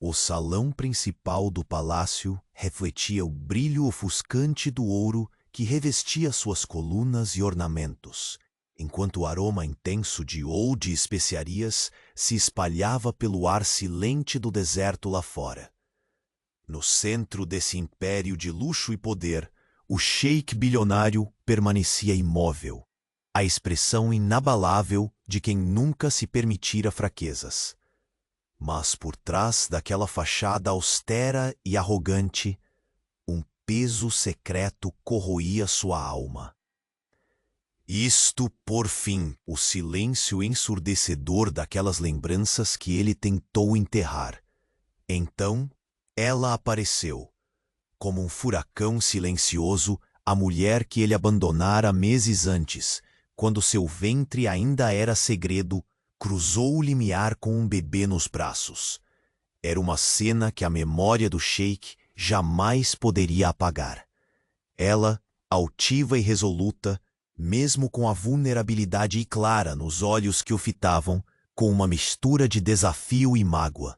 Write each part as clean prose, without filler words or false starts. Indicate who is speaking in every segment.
Speaker 1: O salão principal do palácio refletia o brilho ofuscante do ouro que revestia suas colunas e ornamentos, enquanto o aroma intenso de ouro e especiarias se espalhava pelo ar silente do deserto lá fora. No centro desse império de luxo e poder, o sheik bilionário permanecia imóvel, a expressão inabalável de quem nunca se permitira fraquezas. Mas por trás daquela fachada austera e arrogante, um peso secreto corroía sua alma. Isto, por fim, o silêncio ensurdecedor daquelas lembranças que ele tentou enterrar. Então, ela apareceu, como um furacão silencioso, a mulher que ele abandonara meses antes, quando seu ventre ainda era segredo, cruzou o limiar com um bebê nos braços. Era uma cena que a memória do sheik jamais poderia apagar. Ela, altiva e resoluta, mesmo com a vulnerabilidade clara nos olhos que o fitavam, com uma mistura de desafio e mágoa.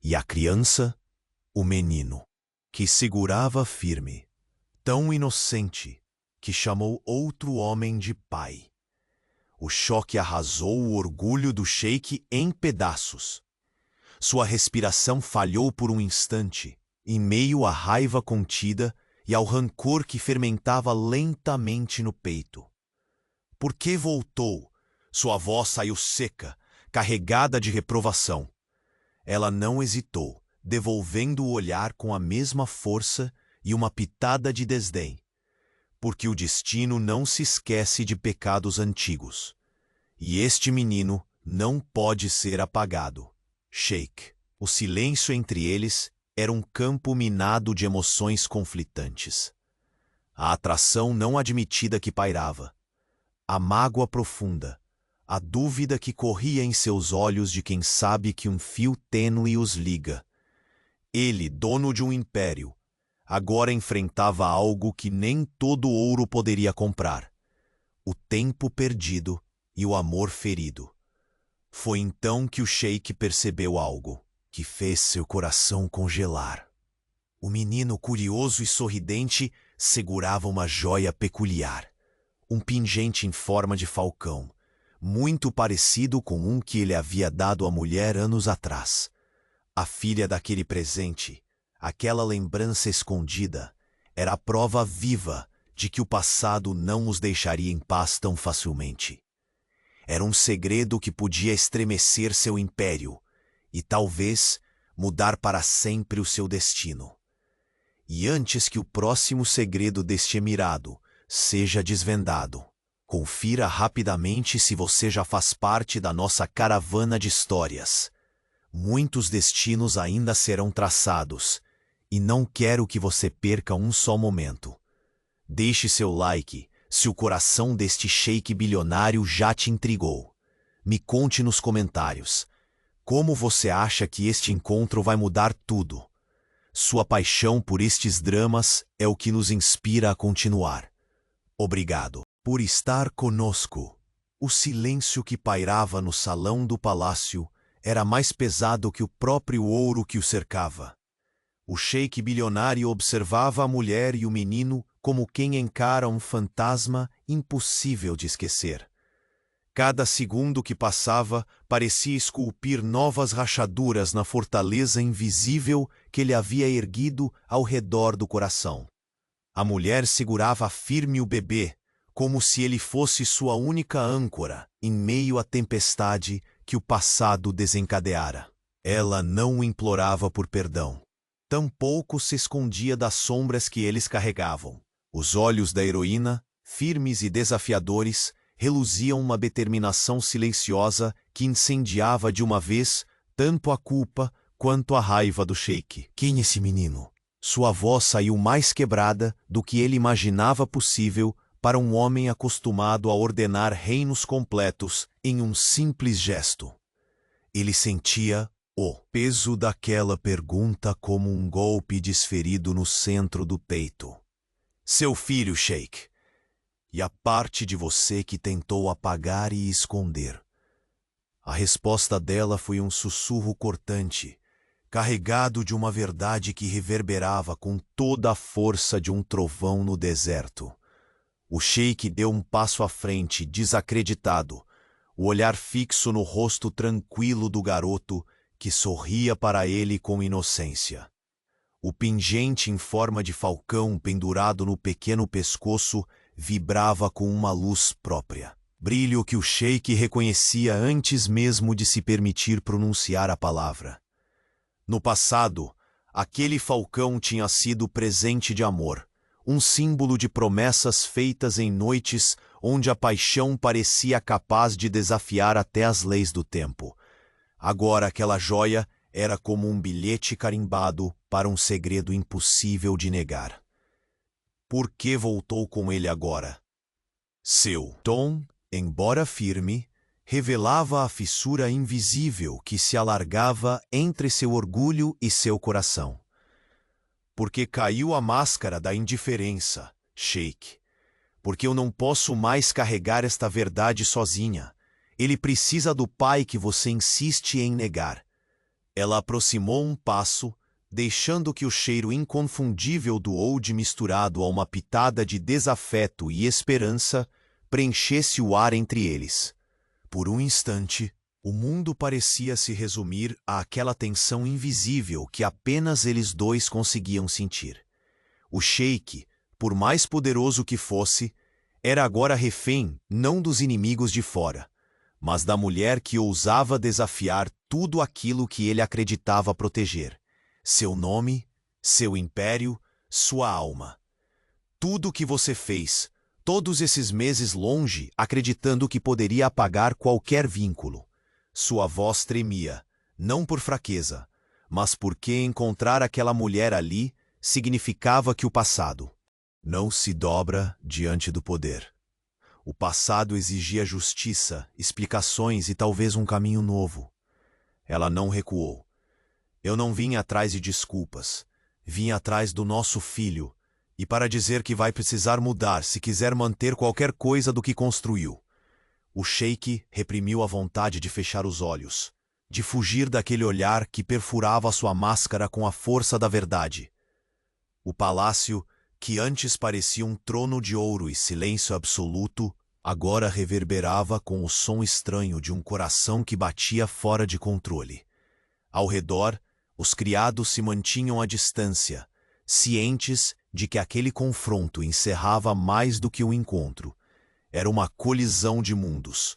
Speaker 1: E a criança, o menino, que segurava firme, tão inocente, que chamou outro homem de pai. O choque arrasou o orgulho do sheik em pedaços. Sua respiração falhou por um instante, em meio à raiva contida e ao rancor que fermentava lentamente no peito. Por que voltou? Sua voz saiu seca, carregada de reprovação. Ela não hesitou, devolvendo o olhar com a mesma força e uma pitada de desdém. Porque o destino não se esquece de pecados antigos. E este menino não pode ser apagado. Sheik. O silêncio entre eles era um campo minado de emoções conflitantes. A atração não admitida que pairava. A mágoa profunda. A dúvida que corria em seus olhos de quem sabe que um fio tênue os liga. Ele, dono de um império, agora enfrentava algo que nem todo ouro poderia comprar: o tempo perdido e o amor ferido. Foi então que o sheik percebeu algo que fez seu coração congelar. O menino, curioso e sorridente, segurava uma joia peculiar, um pingente em forma de falcão, muito parecido com um que ele havia dado à mulher anos atrás. A filha daquele presente, aquela lembrança escondida, era a prova viva de que o passado não os deixaria em paz tão facilmente. Era um segredo que podia estremecer seu império e, talvez, mudar para sempre o seu destino. E antes que o próximo segredo deste emirado seja desvendado, confira rapidamente se você já faz parte da nossa caravana de histórias. Muitos destinos ainda serão traçados, e não quero que você perca um só momento. Deixe seu like se o coração deste sheik bilionário já te intrigou. Me conte nos comentários como você acha que este encontro vai mudar tudo. Sua paixão por estes dramas é o que nos inspira a continuar. Obrigado por estar conosco. O silêncio que pairava no salão do palácio era mais pesado que o próprio ouro que o cercava. O sheik bilionário observava a mulher e o menino como quem encara um fantasma impossível de esquecer. Cada segundo que passava parecia esculpir novas rachaduras na fortaleza invisível que ele havia erguido ao redor do coração. A mulher segurava firme o bebê, como se ele fosse sua única âncora em meio à tempestade que o passado desencadeara. Ela não o implorava por perdão. Tampouco se escondia das sombras que eles carregavam. Os olhos da heroína, firmes e desafiadores, reluziam uma determinação silenciosa que incendiava de uma vez tanto a culpa quanto a raiva do sheik. Quem é esse menino? Sua voz saiu mais quebrada do que ele imaginava possível para um homem acostumado a ordenar reinos completos em um simples gesto. Ele sentia o peso daquela pergunta como um golpe desferido no centro do peito. Seu filho, sheik. E a parte de você que tentou apagar e esconder. A resposta dela foi um sussurro cortante, carregado de uma verdade que reverberava com toda a força de um trovão no deserto. O sheik deu um passo à frente, desacreditado, o olhar fixo no rosto tranquilo do garoto que sorria para ele com inocência. O pingente em forma de falcão pendurado no pequeno pescoço vibrava com uma luz própria. Brilho que o sheik reconhecia antes mesmo de se permitir pronunciar a palavra. No passado, aquele falcão tinha sido presente de amor, um símbolo de promessas feitas em noites onde a paixão parecia capaz de desafiar até as leis do tempo. Agora aquela joia era como um bilhete carimbado para um segredo impossível de negar. Por que voltou com ele agora? Seu tom, embora firme, revelava a fissura invisível que se alargava entre seu orgulho e seu coração. Porque caiu a máscara da indiferença, sheik. Porque eu não posso mais carregar esta verdade sozinha. Ele precisa do pai que você insiste em negar. Ela aproximou um passo, deixando que o cheiro inconfundível do oud misturado a uma pitada de desafeto e esperança preenchesse o ar entre eles. Por um instante, o mundo parecia se resumir àquela tensão invisível que apenas eles dois conseguiam sentir. O sheik, por mais poderoso que fosse, era agora refém não dos inimigos de fora, mas da mulher que ousava desafiar tudo aquilo que ele acreditava proteger. Seu nome, seu império, sua alma. Tudo o que você fez, todos esses meses longe, acreditando que poderia apagar qualquer vínculo. Sua voz tremia, não por fraqueza, mas porque encontrar aquela mulher ali significava que o passado não se dobra diante do poder. O passado exigia justiça, explicações e talvez um caminho novo. Ela não recuou. Eu não vim atrás de desculpas. Vim atrás do nosso filho, e para dizer que vai precisar mudar se quiser manter qualquer coisa do que construiu. O sheik reprimiu a vontade de fechar os olhos, de fugir daquele olhar que perfurava sua máscara com a força da verdade. O palácio, que antes parecia um trono de ouro e silêncio absoluto, agora reverberava com o som estranho de um coração que batia fora de controle. Ao redor, os criados se mantinham à distância, cientes de que aquele confronto encerrava mais do que um encontro. Era uma colisão de mundos.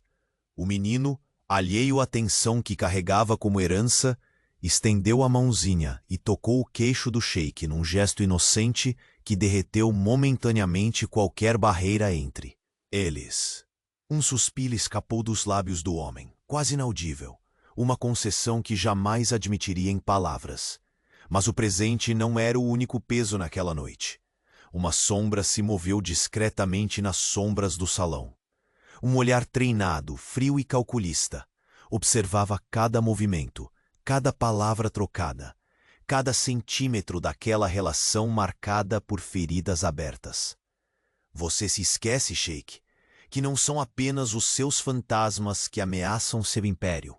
Speaker 1: O menino, alheio à tensão que carregava como herança, estendeu a mãozinha e tocou o queixo do sheik num gesto inocente que derreteu momentaneamente qualquer barreira entre eles. Um suspiro escapou dos lábios do homem, quase inaudível, uma concessão que jamais admitiria em palavras. Mas o presente não era o único peso naquela noite. Uma sombra se moveu discretamente nas sombras do salão. Um olhar treinado, frio e calculista, observava cada movimento, cada palavra trocada, cada centímetro daquela relação marcada por feridas abertas. Você se esquece, sheik, que não são apenas os seus fantasmas que ameaçam seu império.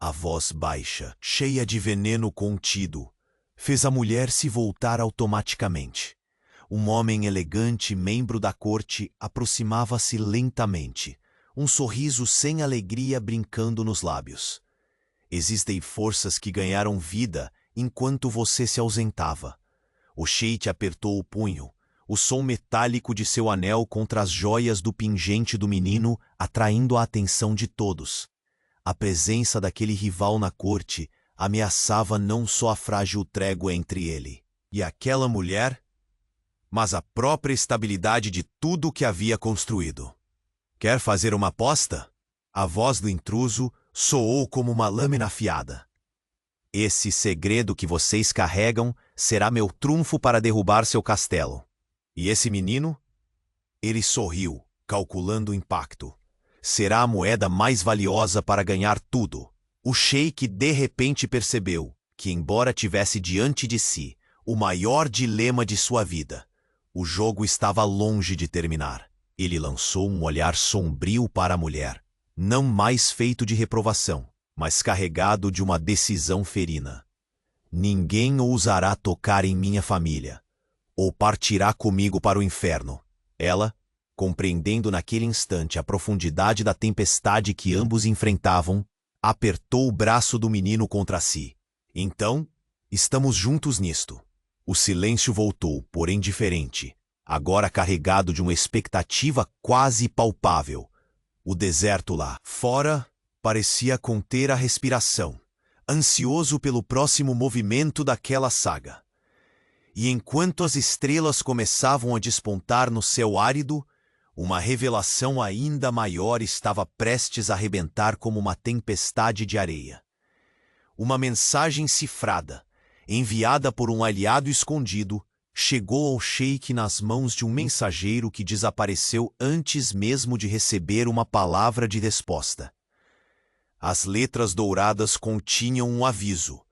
Speaker 1: A voz baixa, cheia de veneno contido, fez a mulher se voltar automaticamente. Um homem elegante, membro da corte, aproximava-se lentamente, um sorriso sem alegria brincando nos lábios. Existem forças que ganharam vida enquanto você se ausentava. O sheik apertou o punho, o som metálico de seu anel contra as joias do pingente do menino atraindo a atenção de todos. A presença daquele rival na corte ameaçava não só a frágil trégua entre ele e aquela mulher, mas a própria estabilidade de tudo o que havia construído. Quer fazer uma aposta? A voz do intruso soou como uma lâmina afiada. Esse segredo que vocês carregam será meu trunfo para derrubar seu castelo. E esse menino? Ele sorriu, calculando o impacto. Será a moeda mais valiosa para ganhar tudo. O sheik de repente percebeu que, embora tivesse diante de si o maior dilema de sua vida, o jogo estava longe de terminar. Ele lançou um olhar sombrio para a mulher, não mais feito de reprovação, mas carregado de uma decisão ferina. Ninguém ousará tocar em minha família, ou partirá comigo para o inferno. Ela, compreendendo naquele instante a profundidade da tempestade que ambos enfrentavam, apertou o braço do menino contra si. Então, estamos juntos nisto. O silêncio voltou, porém diferente, agora carregado de uma expectativa quase palpável. O deserto lá fora parecia conter a respiração, ansioso pelo próximo movimento daquela saga. E enquanto as estrelas começavam a despontar no céu árido, uma revelação ainda maior estava prestes a arrebentar como uma tempestade de areia. Uma mensagem cifrada, enviada por um aliado escondido, chegou ao sheik nas mãos de um mensageiro que desapareceu antes mesmo de receber uma palavra de resposta. As letras douradas continham um aviso.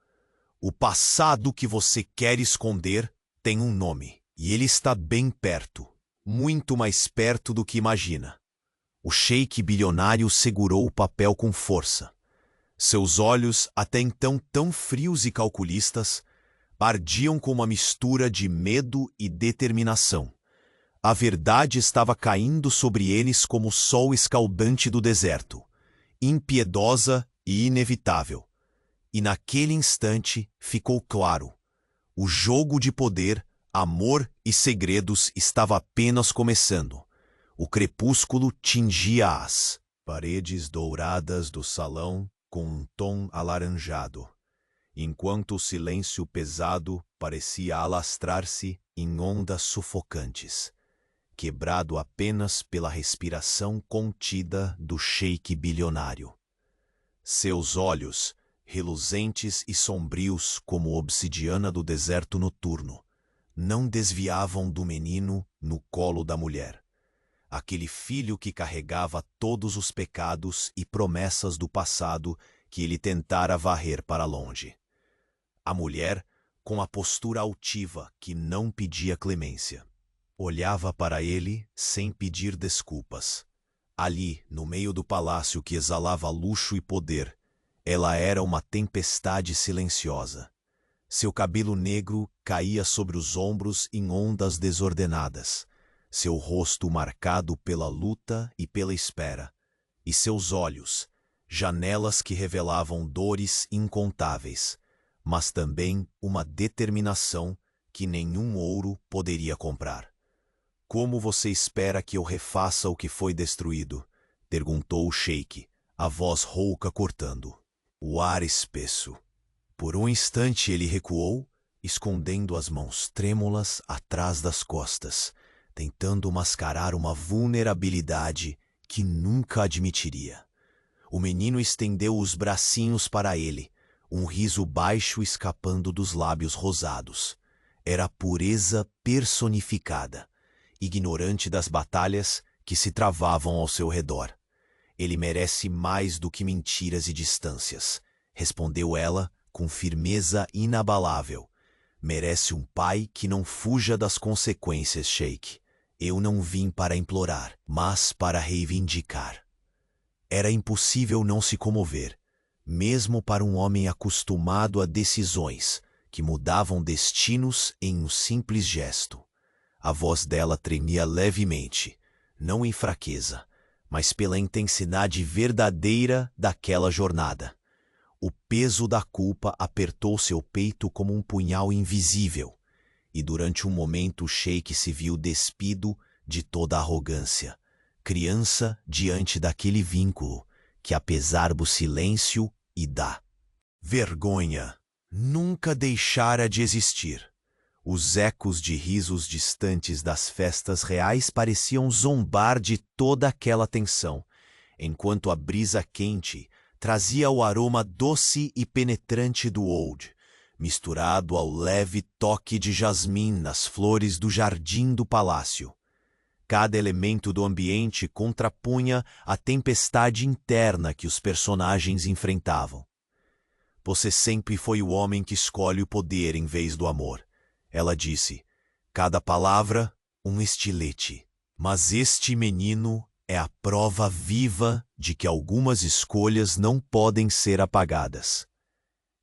Speaker 1: O passado que você quer esconder tem um nome, e ele está bem perto, muito mais perto do que imagina. O sheik bilionário segurou o papel com força. Seus olhos, até então tão frios e calculistas, ardiam com uma mistura de medo e determinação. A verdade estava caindo sobre eles como o sol escaldante do deserto, impiedosa e inevitável. E naquele instante ficou claro: o jogo de poder, amor e segredos estava apenas começando. O crepúsculo tingia as paredes douradas do salão com um tom alaranjado, enquanto o silêncio pesado parecia alastrar-se em ondas sufocantes, quebrado apenas pela respiração contida do sheik bilionário. Seus olhos, reluzentes e sombrios como obsidiana do deserto noturno, não desviavam do menino no colo da mulher, aquele filho que carregava todos os pecados e promessas do passado que ele tentara varrer para longe. A mulher, com a postura altiva que não pedia clemência, olhava para ele sem pedir desculpas. Ali, no meio do palácio que exalava luxo e poder, ela era uma tempestade silenciosa. Seu cabelo negro caía sobre os ombros em ondas desordenadas, seu rosto marcado pela luta e pela espera, e seus olhos, janelas que revelavam dores incontáveis, mas também uma determinação que nenhum ouro poderia comprar. "Como você espera que eu refaça o que foi destruído?" perguntou o sheik, a voz rouca cortando. O ar espesso. Por um instante ele recuou, escondendo as mãos trêmulas atrás das costas, tentando mascarar uma vulnerabilidade que nunca admitiria. O menino estendeu os bracinhos para ele, um riso baixo escapando dos lábios rosados. Era a pureza personificada, ignorante das batalhas que se travavam ao seu redor. "Ele merece mais do que mentiras e distâncias", respondeu ela com firmeza inabalável. "Merece um pai que não fuja das consequências, sheik. Eu não vim para implorar, mas para reivindicar." Era impossível não se comover, mesmo para um homem acostumado a decisões que mudavam destinos em um simples gesto. A voz dela tremia levemente, não em fraqueza, mas pela intensidade verdadeira daquela jornada. O peso da culpa apertou seu peito como um punhal invisível, e durante um momento o sheik se viu despido de toda a arrogância, criança diante daquele vínculo que, apesar do silêncio e da vergonha, nunca deixara de existir. Os ecos de risos distantes das festas reais pareciam zombar de toda aquela tensão, enquanto a brisa quente trazia o aroma doce e penetrante do oud, misturado ao leve toque de jasmim nas flores do jardim do palácio. Cada elemento do ambiente contrapunha a tempestade interna que os personagens enfrentavam. "Você sempre foi o homem que escolhe o poder em vez do amor", ela disse. "Cada palavra, um estilete. Mas este menino é a prova viva de que algumas escolhas não podem ser apagadas."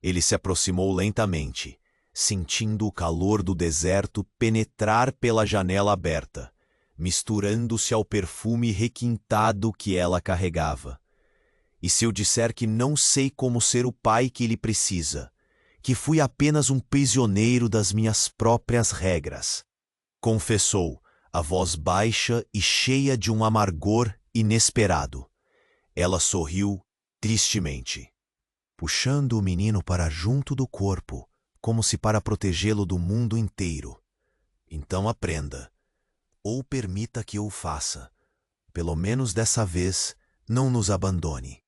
Speaker 1: Ele se aproximou lentamente, sentindo o calor do deserto penetrar pela janela aberta, misturando-se ao perfume requintado que ela carregava. E se eu disser que não sei como ser o pai que ele precisa, que fui apenas um prisioneiro das minhas próprias regras? Confessou, a voz baixa e cheia de um amargor inesperado. Ela sorriu tristemente, puxando o menino para junto do corpo, como se para protegê-lo do mundo inteiro. Então aprenda, ou permita que eu o faça. Pelo menos dessa vez, não nos abandone.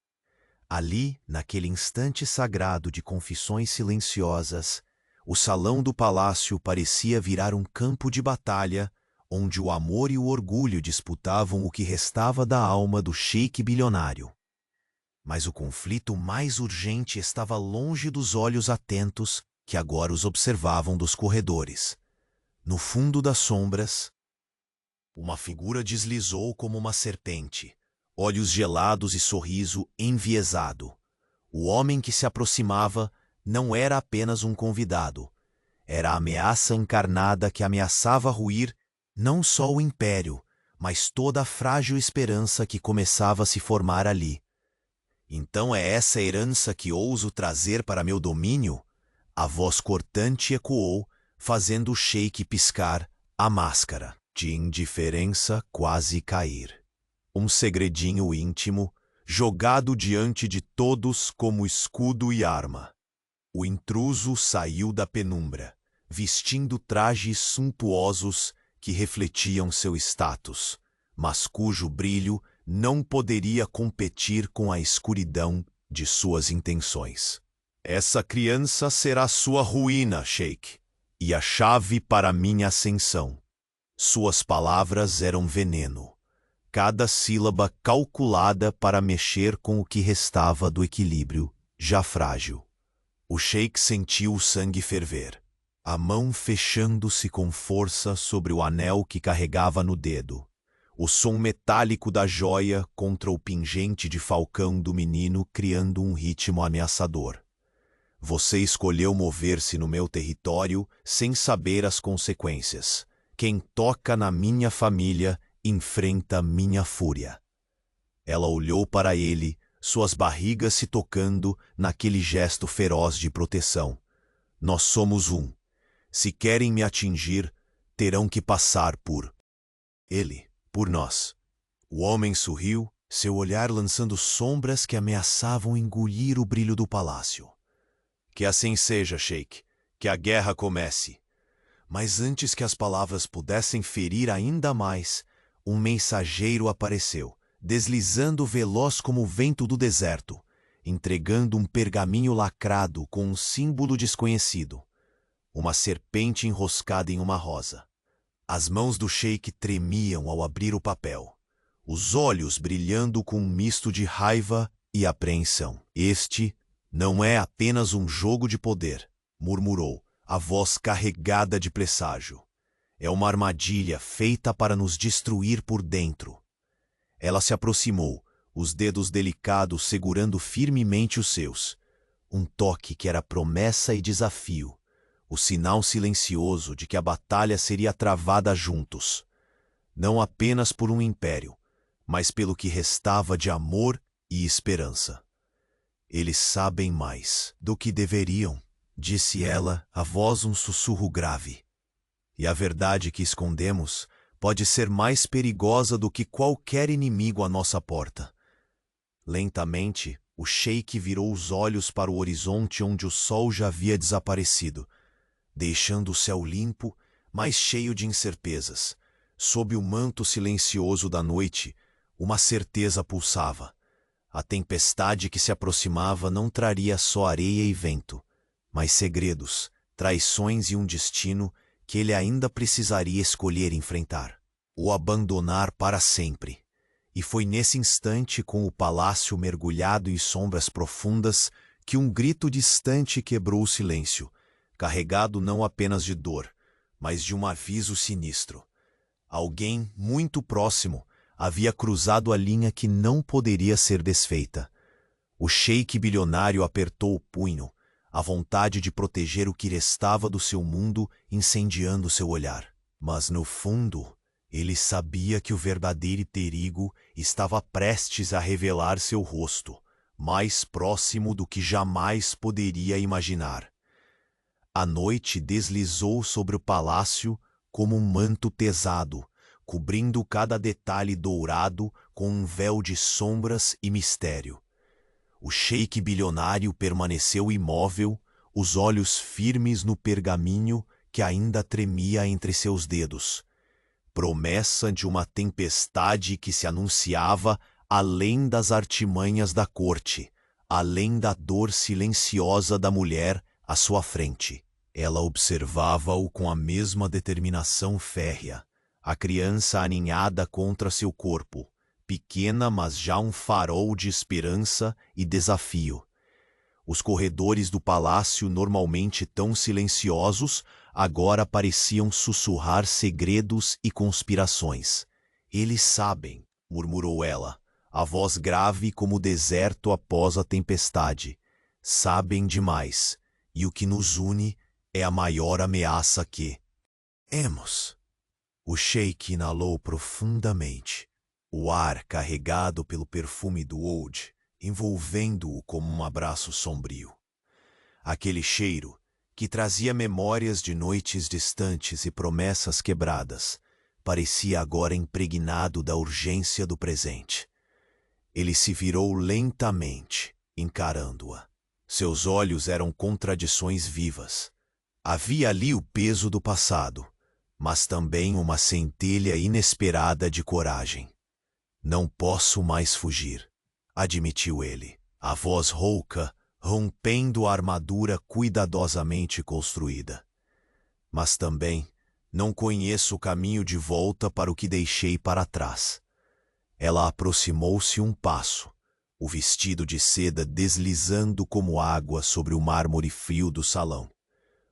Speaker 1: Ali, naquele instante sagrado de confissões silenciosas, o salão do palácio parecia virar um campo de batalha, onde o amor e o orgulho disputavam o que restava da alma do sheik bilionário. Mas o conflito mais urgente estava longe dos olhos atentos que agora os observavam dos corredores. No fundo das sombras, uma figura deslizou como uma serpente, olhos gelados e sorriso enviesado. O homem que se aproximava não era apenas um convidado. Era a ameaça encarnada que ameaçava ruir não só o império, mas toda a frágil esperança que começava a se formar ali. Então é essa herança que ouso trazer para meu domínio? A voz cortante ecoou, fazendo o sheik piscar a máscara de indiferença quase cair. Um segredinho íntimo, jogado diante de todos como escudo e arma. O intruso saiu da penumbra, vestindo trajes suntuosos que refletiam seu status, mas cujo brilho não poderia competir com a escuridão de suas intenções. Essa criança será sua ruína, sheik, e a chave para minha ascensão. Suas palavras eram veneno, cada sílaba calculada para mexer com o que restava do equilíbrio, já frágil. O sheik sentiu o sangue ferver, a mão fechando-se com força sobre o anel que carregava no dedo. O som metálico da joia contra o pingente de falcão do menino criando um ritmo ameaçador. Você escolheu mover-se no meu território sem saber as consequências. Quem toca na minha família enfrenta minha fúria. Ela olhou para ele, suas barrigas se tocando naquele gesto feroz de proteção. Nós somos um. Se querem me atingir, terão que passar por ele, por nós. O homem sorriu, seu olhar lançando sombras que ameaçavam engolir o brilho do palácio. Que assim seja, sheik, que a guerra comece. Mas antes que as palavras pudessem ferir ainda mais, um mensageiro apareceu, deslizando veloz como o vento do deserto, entregando um pergaminho lacrado com um símbolo desconhecido. Uma serpente enroscada em uma rosa. As mãos do sheik tremiam ao abrir o papel, os olhos brilhando com um misto de raiva e apreensão. Este não é apenas um jogo de poder, murmurou, a voz carregada de presságio. É uma armadilha feita para nos destruir por dentro. Ela se aproximou, os dedos delicados segurando firmemente os seus. Um toque que era promessa e desafio. O sinal silencioso de que a batalha seria travada juntos. Não apenas por um império, mas pelo que restava de amor e esperança. Eles sabem mais do que deveriam, disse ela, a voz um sussurro grave. E a verdade que escondemos pode ser mais perigosa do que qualquer inimigo à nossa porta. Lentamente, o sheik virou os olhos para o horizonte onde o sol já havia desaparecido, deixando o céu limpo, mas cheio de incertezas. Sob o manto silencioso da noite, uma certeza pulsava. A tempestade que se aproximava não traria só areia e vento, mas segredos, traições e um destino que ele ainda precisaria escolher enfrentar, ou abandonar para sempre. E foi nesse instante, com o palácio mergulhado em sombras profundas, que um grito distante quebrou o silêncio, carregado não apenas de dor, mas de um aviso sinistro. Alguém muito próximo havia cruzado a linha que não poderia ser desfeita. O sheik bilionário apertou o punho, a vontade de proteger o que restava do seu mundo incendiando seu olhar. Mas no fundo, ele sabia que o verdadeiro perigo estava prestes a revelar seu rosto, mais próximo do que jamais poderia imaginar. A noite deslizou sobre o palácio como um manto pesado, cobrindo cada detalhe dourado com um véu de sombras e mistério. O sheik bilionário permaneceu imóvel, os olhos firmes no pergaminho que ainda tremia entre seus dedos. Promessa de uma tempestade que se anunciava além das artimanhas da corte, além da dor silenciosa da mulher à sua frente. Ela observava-o com a mesma determinação férrea, a criança aninhada contra seu corpo, pequena mas já um farol de esperança e desafio. Os corredores do palácio, normalmente tão silenciosos, agora pareciam sussurrar segredos e conspirações. Eles sabem, murmurou ela, a voz grave como o deserto após a tempestade. Sabem demais, e o que nos une é a maior ameaça que temos. O sheik inalou profundamente, o ar carregado pelo perfume do oud, envolvendo-o como um abraço sombrio. Aquele cheiro, que trazia memórias de noites distantes e promessas quebradas, parecia agora impregnado da urgência do presente. Ele se virou lentamente, encarando-a. Seus olhos eram contradições vivas. Havia ali o peso do passado, mas também uma centelha inesperada de coragem. Não posso mais fugir, admitiu ele, a voz rouca, rompendo a armadura cuidadosamente construída. Mas também não conheço o caminho de volta para o que deixei para trás. Ela aproximou-se um passo, o vestido de seda deslizando como água sobre o mármore frio do salão.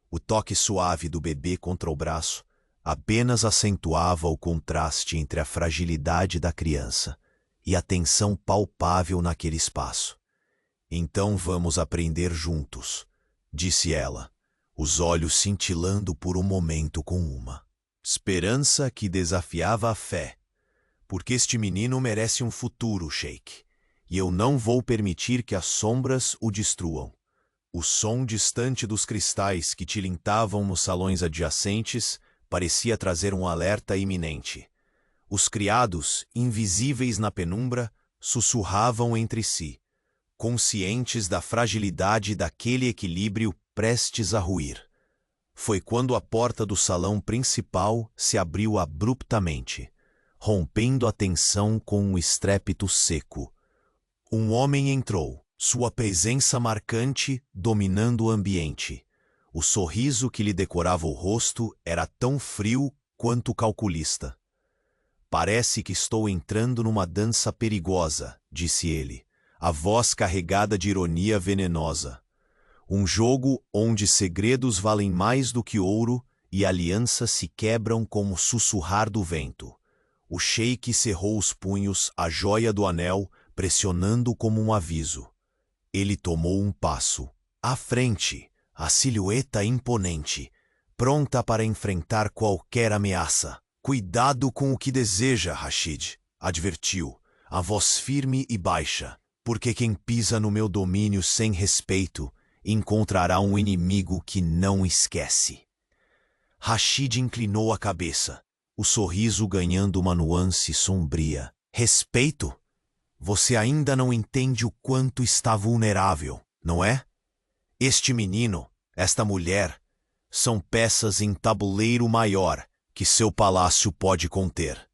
Speaker 1: O toque suave do bebê contra o braço apenas acentuava o contraste entre a fragilidade da criança e a tensão palpável naquele espaço. Então vamos aprender juntos, disse ela, os olhos cintilando por um momento com uma esperança que desafiava a fé. Porque este menino merece um futuro, sheik, e eu não vou permitir que as sombras o destruam. O som distante dos cristais que tilintavam nos salões adjacentes parecia trazer um alerta iminente. Os criados, invisíveis na penumbra, sussurravam entre si, conscientes da fragilidade daquele equilíbrio prestes a ruir. Foi quando a porta do salão principal se abriu abruptamente, rompendo a tensão com um estrépito seco. Um homem entrou, sua presença marcante dominando o ambiente. O sorriso que lhe decorava o rosto era tão frio quanto calculista. Parece que estou entrando numa dança perigosa, disse ele, a voz carregada de ironia venenosa. Um jogo onde segredos valem mais do que ouro e alianças se quebram como o sussurrar do vento. O sheik cerrou os punhos, a joia do anel, pressionando como um aviso. Ele tomou um passo. À frente, a silhueta imponente, pronta para enfrentar qualquer ameaça. Cuidado com o que deseja, Rashid, advertiu, a voz firme e baixa, porque quem pisa no meu domínio sem respeito encontrará um inimigo que não esquece. Rashid inclinou a cabeça, o sorriso ganhando uma nuance sombria. Respeito? Você ainda não entende o quanto está vulnerável, não é? Este menino, esta mulher, são peças em tabuleiro maior que seu palácio pode conter.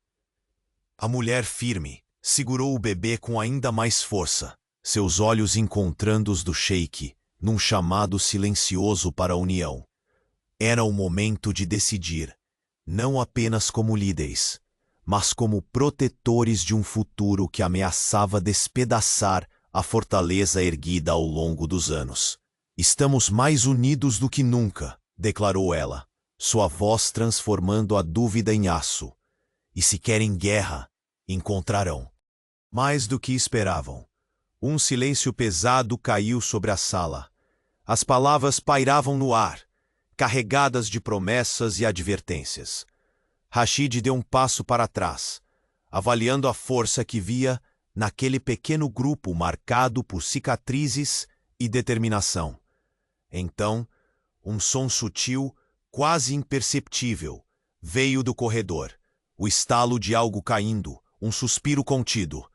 Speaker 1: A mulher firme segurou o bebê com ainda mais força, seus olhos encontrando os do sheik, num chamado silencioso para a união. Era o momento de decidir, não apenas como líderes, mas como protetores de um futuro que ameaçava despedaçar a fortaleza erguida ao longo dos anos. Estamos mais unidos do que nunca, declarou ela, sua voz transformando a dúvida em aço. E se querem guerra, encontrarão. Mais do que esperavam. Um silêncio pesado caiu sobre a sala. As palavras pairavam no ar, carregadas de promessas e advertências. Rashid deu um passo para trás, avaliando a força que via naquele pequeno grupo marcado por cicatrizes e determinação. Então, um som sutil, quase imperceptível, veio do corredor. O estalo de algo caindo, um suspiro contido.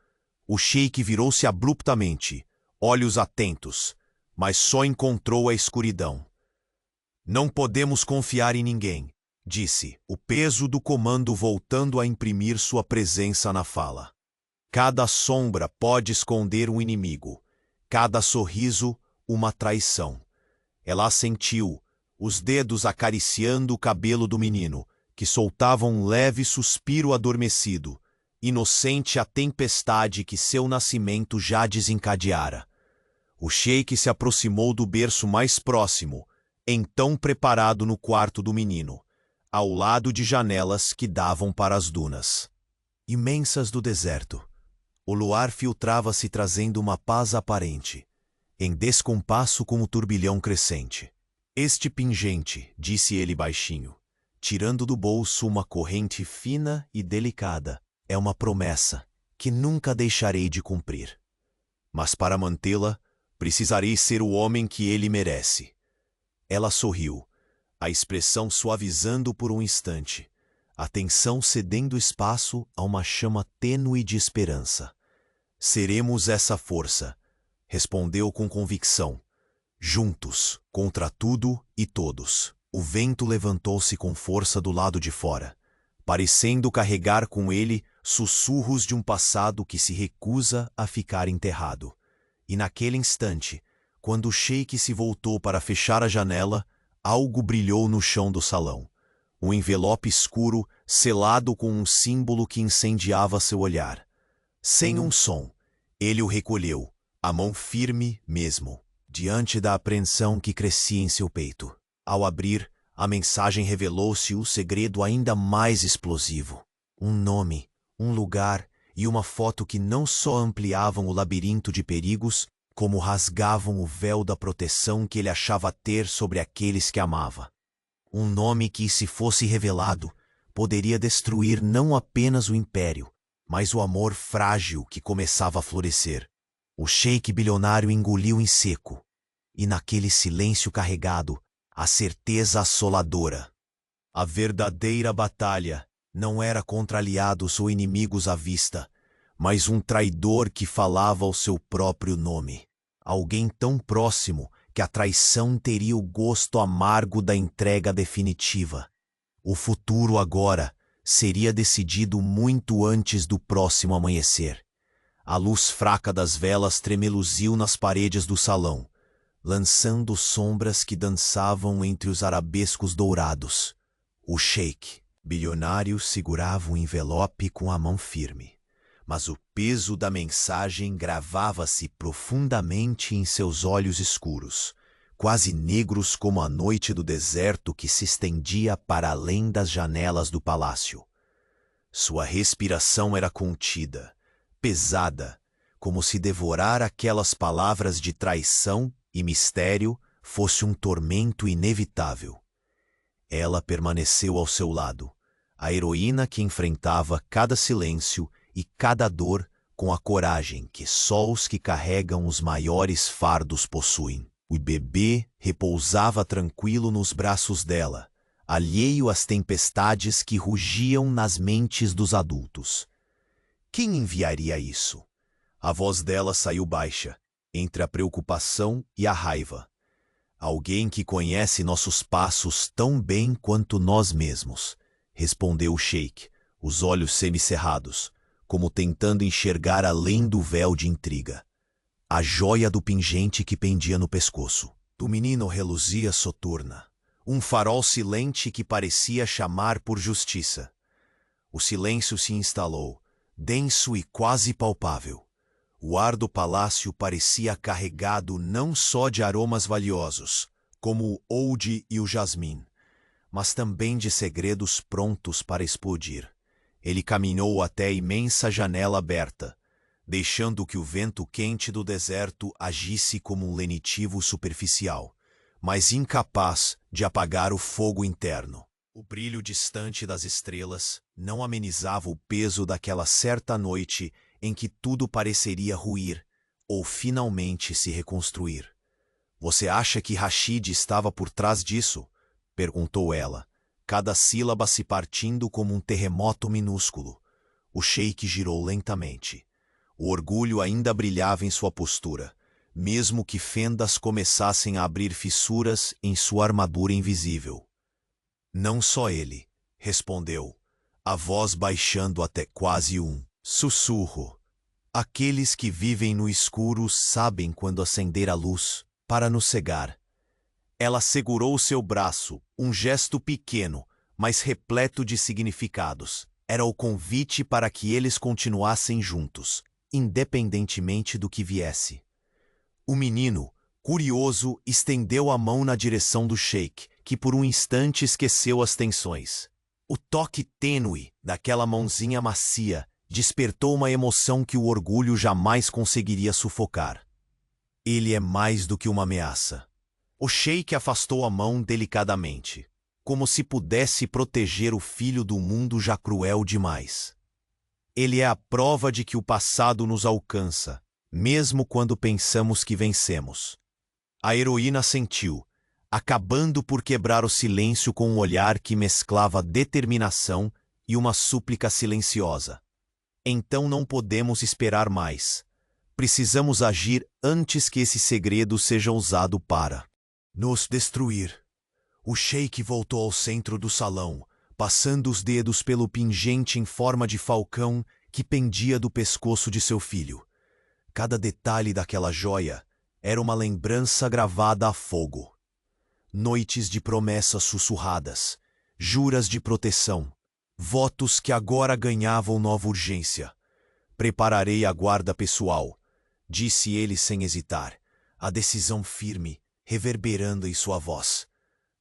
Speaker 1: O sheik virou-se abruptamente, olhos atentos, mas só encontrou a escuridão. Não podemos confiar em ninguém, disse, o peso do comando voltando a imprimir sua presença na fala. Cada sombra pode esconder um inimigo, cada sorriso, uma traição. Ela assentiu, os dedos acariciando o cabelo do menino, que soltava um leve suspiro adormecido, inocente a tempestade que seu nascimento já desencadeara. O sheik se aproximou do berço mais próximo, então preparado no quarto do menino, ao lado de janelas que davam para as dunas imensas do deserto. O luar filtrava-se trazendo uma paz aparente, em descompasso com o turbilhão crescente. Este pingente, disse ele baixinho, tirando do bolso uma corrente fina e delicada, é uma promessa que nunca deixarei de cumprir. Mas para mantê-la, precisarei ser o homem que ele merece. Ela sorriu, a expressão suavizando por um instante, a tensão cedendo espaço a uma chama tênue de esperança. Seremos essa força, respondeu com convicção. Juntos, contra tudo e todos. O vento levantou-se com força do lado de fora, parecendo carregar com ele sussurros de um passado que se recusa a ficar enterrado. E naquele instante, quando o sheik se voltou para fechar a janela, algo brilhou no chão do salão. Um envelope escuro, selado com um símbolo que incendiava seu olhar. Sem um som, ele o recolheu, a mão firme mesmo, diante da apreensão que crescia em seu peito. Ao abrir, a mensagem revelou-se o segredo ainda mais explosivo. Um nome, um lugar e uma foto que não só ampliavam o labirinto de perigos, como rasgavam o véu da proteção que ele achava ter sobre aqueles que amava. Um nome que, se fosse revelado, poderia destruir não apenas o império, mas o amor frágil que começava a florescer. O sheik bilionário engoliu em seco, e naquele silêncio carregado, a certeza assoladora. A verdadeira batalha não era contra aliados ou inimigos à vista, mas um traidor que falava o seu próprio nome. Alguém tão próximo que a traição teria o gosto amargo da entrega definitiva. O futuro agora seria decidido muito antes do próximo amanhecer. A luz fraca das velas tremeluziu nas paredes do salão, lançando sombras que dançavam entre os arabescos dourados. O sheik, bilionário, segurava o envelope com a mão firme, mas o peso da mensagem gravava-se profundamente em seus olhos escuros, quase negros como a noite do deserto que se estendia para além das janelas do palácio. Sua respiração era contida, pesada, como se devorar aquelas palavras de traição e mistério fosse um tormento inevitável. Ela permaneceu ao seu lado, a heroína que enfrentava cada silêncio e cada dor com a coragem que só os que carregam os maiores fardos possuem. O bebê repousava tranquilo nos braços dela, alheio às tempestades que rugiam nas mentes dos adultos. Quem enviaria isso? A voz dela saiu baixa, entre a preocupação e a raiva. Alguém que conhece nossos passos tão bem quanto nós mesmos, respondeu o sheik, os olhos semicerrados, como tentando enxergar além do véu de intriga. A joia do pingente que pendia no pescoço. Do menino reluzia soturna, um farol silente que parecia chamar por justiça. O silêncio se instalou, denso e quase palpável. O ar do palácio parecia carregado não só de aromas valiosos, como o oude e o jasmim, mas também de segredos prontos para explodir. Ele caminhou até a imensa janela aberta, deixando que o vento quente do deserto agisse como um lenitivo superficial, mas incapaz de apagar o fogo interno. O brilho distante das estrelas não amenizava o peso daquela certa noite em que tudo pareceria ruir ou finalmente se reconstruir. Você acha que Rashid estava por trás disso? Perguntou ela, cada sílaba se partindo como um terremoto minúsculo. O sheik girou lentamente. O orgulho ainda brilhava em sua postura, mesmo que fendas começassem a abrir fissuras em sua armadura invisível. Não só ele, respondeu, a voz baixando até quase um sussurro. Aqueles que vivem no escuro sabem quando acender a luz para nos cegar. Ela segurou seu braço, um gesto pequeno, mas repleto de significados. Era o convite para que eles continuassem juntos, independentemente do que viesse. O menino, curioso, estendeu a mão na direção do sheik, que por um instante esqueceu as tensões. O toque tênue daquela mãozinha macia despertou uma emoção que o orgulho jamais conseguiria sufocar. Ele é mais do que uma ameaça. O sheik afastou a mão delicadamente, como se pudesse proteger o filho do mundo já cruel demais. Ele é a prova de que o passado nos alcança, mesmo quando pensamos que vencemos. A heroína sentiu, acabando por quebrar o silêncio com um olhar que mesclava determinação e uma súplica silenciosa. Então não podemos esperar mais. Precisamos agir antes que esse segredo seja usado para nos destruir. O sheik voltou ao centro do salão, passando os dedos pelo pingente em forma de falcão que pendia do pescoço de seu filho. Cada detalhe daquela joia era uma lembrança gravada a fogo. Noites de promessas sussurradas, juras de proteção, votos que agora ganhavam nova urgência. Prepararei a guarda pessoal, disse ele sem hesitar, a decisão firme, reverberando em sua voz.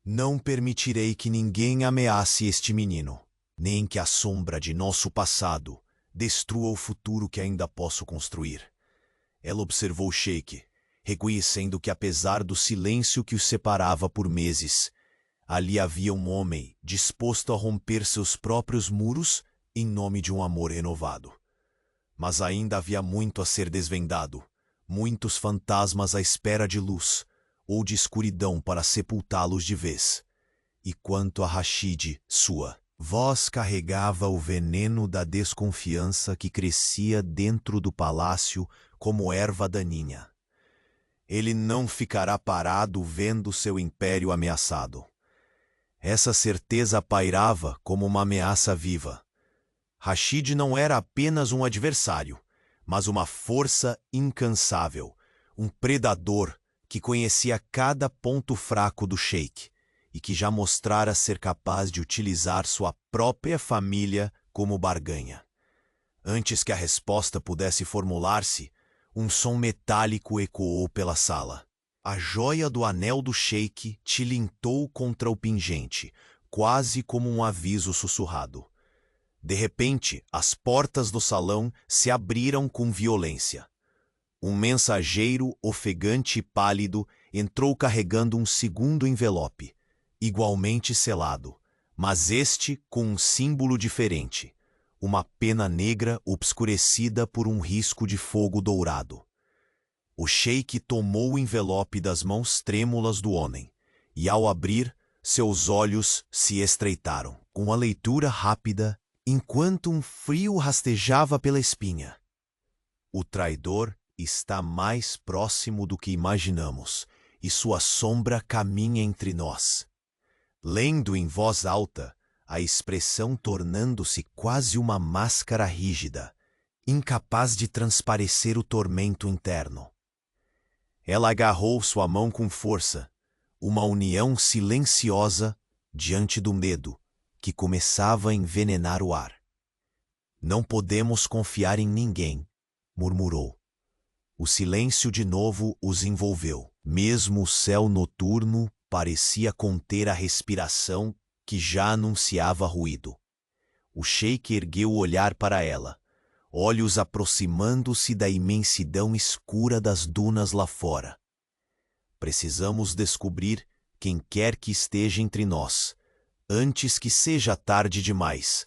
Speaker 1: Não permitirei que ninguém ameace este menino, nem que a sombra de nosso passado destrua o futuro que ainda posso construir. Ela observou o sheik, reconhecendo que apesar do silêncio que os separava por meses, ali havia um homem disposto a romper seus próprios muros em nome de um amor renovado. Mas ainda havia muito a ser desvendado, muitos fantasmas à espera de luz ou de escuridão para sepultá-los de vez. E quanto a Rashid, sua voz carregava o veneno da desconfiança que crescia dentro do palácio como erva daninha. Ele não ficará parado vendo seu império ameaçado. Essa certeza pairava como uma ameaça viva. Rashid não era apenas um adversário, mas uma força incansável, um predador que conhecia cada ponto fraco do sheik e que já mostrara ser capaz de utilizar sua própria família como barganha. Antes que a resposta pudesse formular-se, um som metálico ecoou pela sala. A joia do anel do sheik tilintou contra o pingente, quase como um aviso sussurrado. De repente, as portas do salão se abriram com violência. Um mensageiro ofegante e pálido entrou carregando um segundo envelope, igualmente selado, mas este com um símbolo diferente, uma pena negra obscurecida por um risco de fogo dourado. O sheik tomou o envelope das mãos trêmulas do homem, e ao abrir, seus olhos se estreitaram, com a leitura rápida, enquanto um frio rastejava pela espinha. O traidor está mais próximo do que imaginamos, e sua sombra caminha entre nós. Lendo em voz alta, a expressão tornando-se quase uma máscara rígida, incapaz de transparecer o tormento interno. Ela agarrou sua mão com força, uma união silenciosa diante do medo que começava a envenenar o ar. Não podemos confiar em ninguém, murmurou. O silêncio de novo os envolveu. Mesmo o céu noturno parecia conter a respiração que já anunciava ruído. O sheik ergueu o olhar para ela, olhos aproximando-se da imensidão escura das dunas lá fora. Precisamos descobrir quem quer que esteja entre nós, antes que seja tarde demais.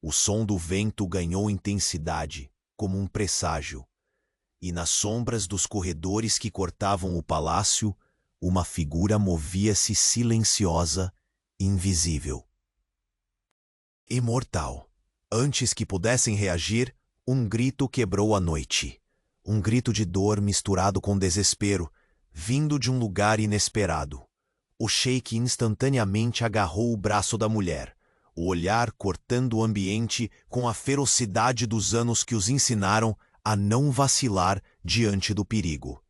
Speaker 1: O som do vento ganhou intensidade, como um presságio, e nas sombras dos corredores que cortavam o palácio, uma figura movia-se silenciosa, invisível. Imortal. Antes que pudessem reagir, um grito quebrou a noite. Um grito de dor misturado com desespero, vindo de um lugar inesperado. O sheik instantaneamente agarrou o braço da mulher, o olhar cortando o ambiente com a ferocidade dos anos que os ensinaram a não vacilar diante do perigo.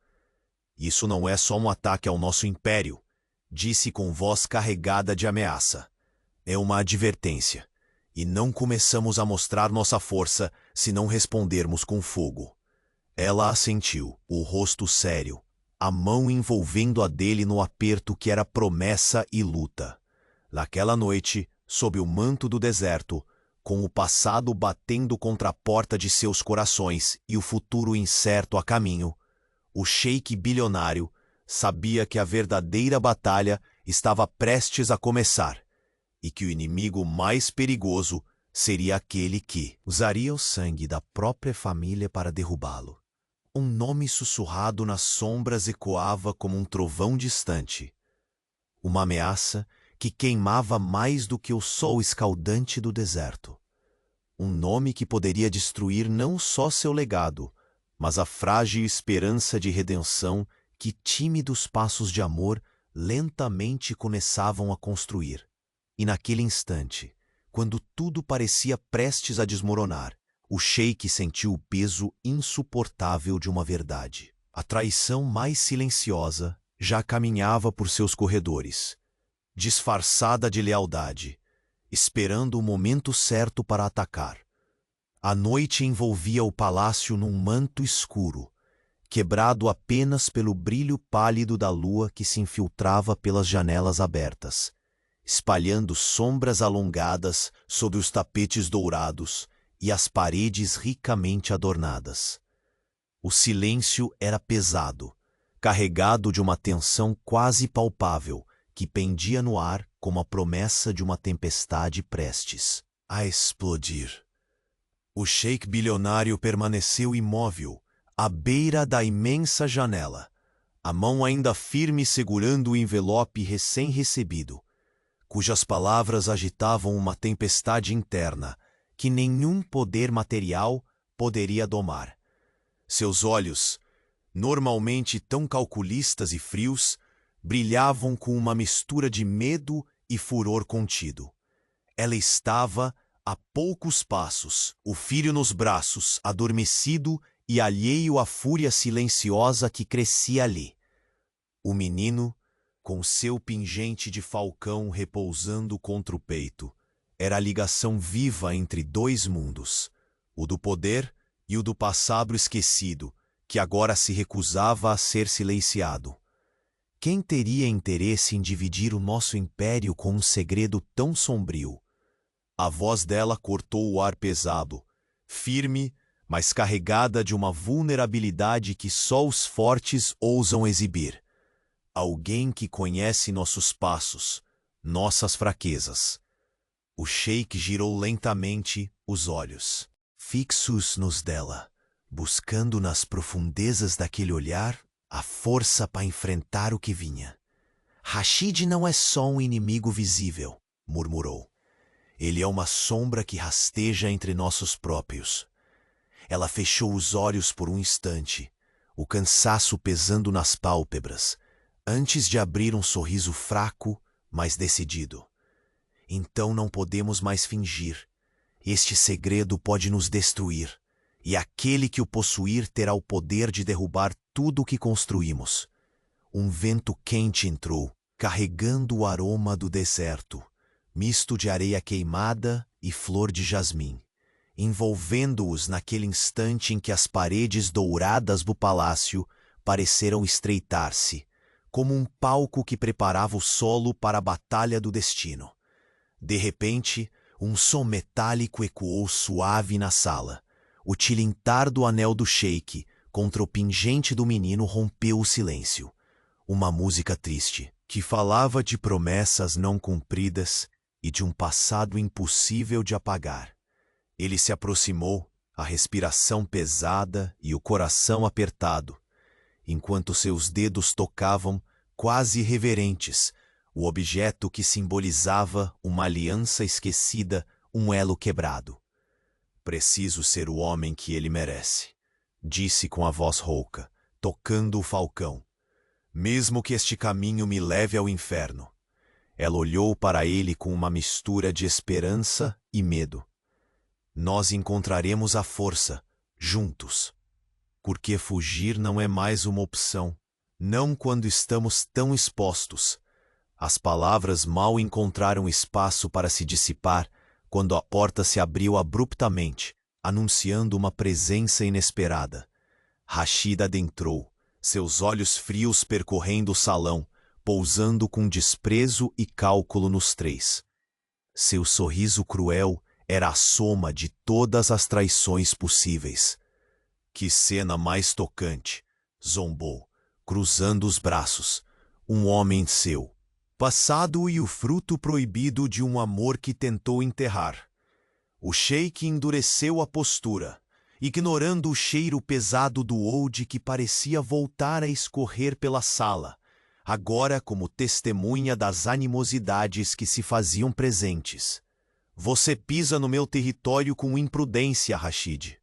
Speaker 1: Isso não é só um ataque ao nosso império, disse com voz carregada de ameaça. É uma advertência. E não começamos a mostrar nossa força se não respondermos com fogo. Ela assentiu, o rosto sério, a mão envolvendo a dele no aperto que era promessa e luta. Naquela noite, sob o manto do deserto, com o passado batendo contra a porta de seus corações e o futuro incerto a caminho, o sheik bilionário sabia que a verdadeira batalha estava prestes a começar e que o inimigo mais perigoso seria aquele que usaria o sangue da própria família para derrubá-lo. Um nome sussurrado nas sombras ecoava como um trovão distante. Uma ameaça que queimava mais do que o sol escaldante do deserto. Um nome que poderia destruir não só seu legado, mas a frágil esperança de redenção que tímidos passos de amor lentamente começavam a construir. E naquele instante, quando tudo parecia prestes a desmoronar, o sheik sentiu o peso insuportável de uma verdade. A traição mais silenciosa já caminhava por seus corredores, disfarçada de lealdade, esperando o momento certo para atacar. A noite envolvia o palácio num manto escuro, quebrado apenas pelo brilho pálido da lua que se infiltrava pelas janelas abertas, espalhando sombras alongadas sobre os tapetes dourados e as paredes ricamente adornadas. O silêncio era pesado, carregado de uma tensão quase palpável que pendia no ar como a promessa de uma tempestade prestes a explodir. O sheik bilionário permaneceu imóvel, à beira da imensa janela, a mão ainda firme segurando o envelope recém-recebido, cujas palavras agitavam uma tempestade interna que nenhum poder material poderia domar. Seus olhos, normalmente tão calculistas e frios, brilhavam com uma mistura de medo e furor contido. Ela estava a poucos passos, o filho nos braços, adormecido e alheio à fúria silenciosa que crescia ali. O menino, com seu pingente de falcão repousando contra o peito, era a ligação viva entre dois mundos, o do poder e o do passado esquecido, que agora se recusava a ser silenciado. Quem teria interesse em dividir o nosso império com um segredo tão sombrio? A voz dela cortou o ar pesado, firme, mas carregada de uma vulnerabilidade que só os fortes ousam exibir. Alguém que conhece nossos passos, nossas fraquezas. O sheik girou lentamente os olhos, fixos nos dela, buscando nas profundezas daquele olhar a força para enfrentar o que vinha. Rashid não é só um inimigo visível, murmurou. Ele é uma sombra que rasteja entre nossos próprios. Ela fechou os olhos por um instante, o cansaço pesando nas pálpebras, antes de abrir um sorriso fraco, mas decidido. Então não podemos mais fingir. Este segredo pode nos destruir, e aquele que o possuir terá o poder de derrubar tudo o que construímos. Um vento quente entrou, carregando o aroma do deserto, misto de areia queimada e flor de jasmim, envolvendo-os naquele instante em que as paredes douradas do palácio pareceram estreitar-se, como um palco que preparava o solo para a batalha do destino. De repente, um som metálico ecoou suave na sala. O tilintar do anel do sheik contra o pingente do menino rompeu o silêncio. Uma música triste, que falava de promessas não cumpridas e de um passado impossível de apagar. Ele se aproximou, a respiração pesada e o coração apertado, enquanto seus dedos tocavam, quase reverentes, o objeto que simbolizava uma aliança esquecida, um elo quebrado. Preciso ser o homem que ele merece, disse com a voz rouca, tocando o falcão. Mesmo que este caminho me leve ao inferno. Ela olhou para ele com uma mistura de esperança e medo. Nós encontraremos a força, juntos. Porque fugir não é mais uma opção, não quando estamos tão expostos. As palavras mal encontraram espaço para se dissipar quando a porta se abriu abruptamente, anunciando uma presença inesperada. Rashid adentrou, seus olhos frios percorrendo o salão, pousando com desprezo e cálculo nos três. Seu sorriso cruel era a soma de todas as traições possíveis. Que cena mais tocante, zombou, cruzando os braços. Um homem seu, passado e o fruto proibido de um amor que tentou enterrar. O sheik endureceu a postura, ignorando o cheiro pesado do oud que parecia voltar a escorrer pela sala, agora como testemunha das animosidades que se faziam presentes. Você pisa no meu território com imprudência, Rashid.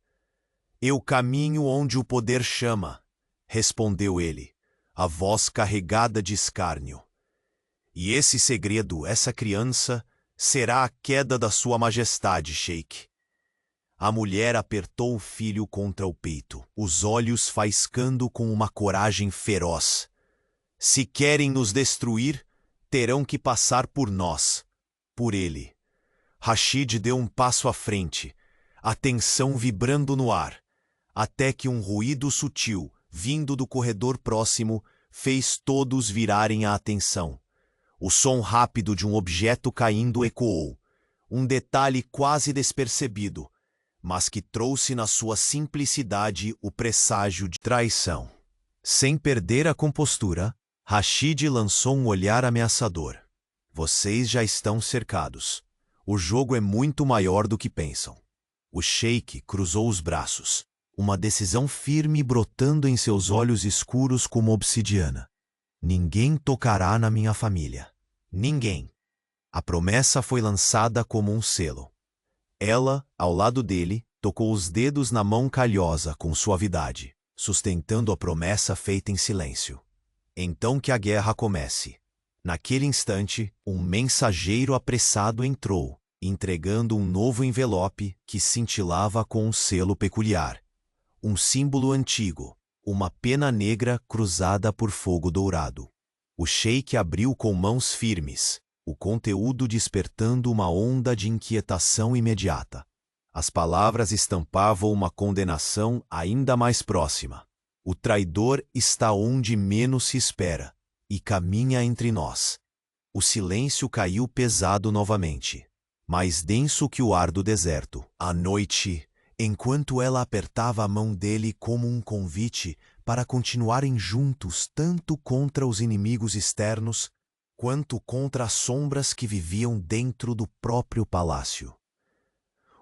Speaker 1: Eu caminho onde o poder chama, respondeu ele, a voz carregada de escárnio. E esse segredo, essa criança, será a queda da sua majestade, sheik. A mulher apertou o filho contra o peito, os olhos faiscando com uma coragem feroz. Se querem nos destruir, terão que passar por nós, por ele. Rashid deu um passo à frente, a tensão vibrando no ar, até que um ruído sutil, vindo do corredor próximo, fez todos virarem a atenção. O som rápido de um objeto caindo ecoou, um detalhe quase despercebido, mas que trouxe na sua simplicidade o presságio de traição. Sem perder a compostura, Rashid lançou um olhar ameaçador. Vocês já estão cercados. O jogo é muito maior do que pensam. O sheik cruzou os braços, uma decisão firme brotando em seus olhos escuros como obsidiana. Ninguém tocará na minha família. Ninguém. A promessa foi lançada como um selo. Ela, ao lado dele, tocou os dedos na mão calhosa com suavidade, sustentando a promessa feita em silêncio. Então que a guerra comece. Naquele instante, um mensageiro apressado entrou, entregando um novo envelope que cintilava com um selo peculiar. Um símbolo antigo, uma pena negra cruzada por fogo dourado. O sheik abriu com mãos firmes, o conteúdo despertando uma onda de inquietação imediata. As palavras estampavam uma condenação ainda mais próxima. O traidor está onde menos se espera, e caminha entre nós. O silêncio caiu pesado novamente, mais denso que o ar do deserto. À noite, enquanto ela apertava a mão dele como um convite para continuarem juntos tanto contra os inimigos externos, quanto contra as sombras que viviam dentro do próprio palácio.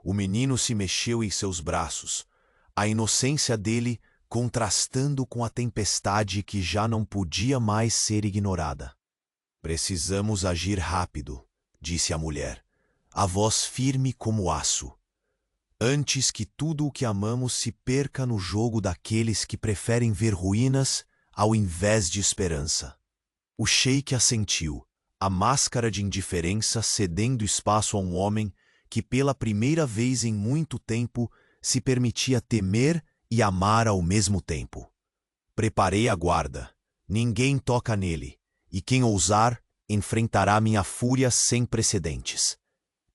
Speaker 1: O menino se mexeu em seus braços, a inocência dele contrastando com a tempestade que já não podia mais ser ignorada. Precisamos agir rápido, disse a mulher, a voz firme como aço, antes que tudo o que amamos se perca no jogo daqueles que preferem ver ruínas ao invés de esperança. O sheik assentiu, a máscara de indiferença cedendo espaço a um homem que pela primeira vez em muito tempo se permitia temer e amar ao mesmo tempo. Preparei a guarda, ninguém toca nele, e quem ousar enfrentará minha fúria sem precedentes.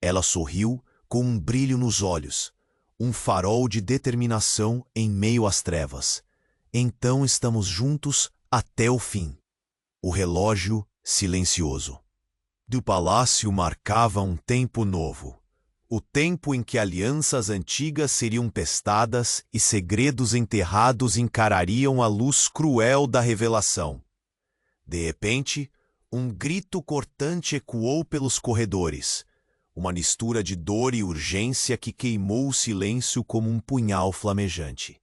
Speaker 1: Ela sorriu com um brilho nos olhos, um farol de determinação em meio às trevas. Então estamos juntos até o fim. O relógio silencioso do palácio marcava um tempo novo. O tempo em que alianças antigas seriam testadas e segredos enterrados encarariam a luz cruel da revelação. De repente, Um grito cortante ecoou pelos corredores, uma mistura de dor e urgência que queimou o silêncio como um punhal flamejante.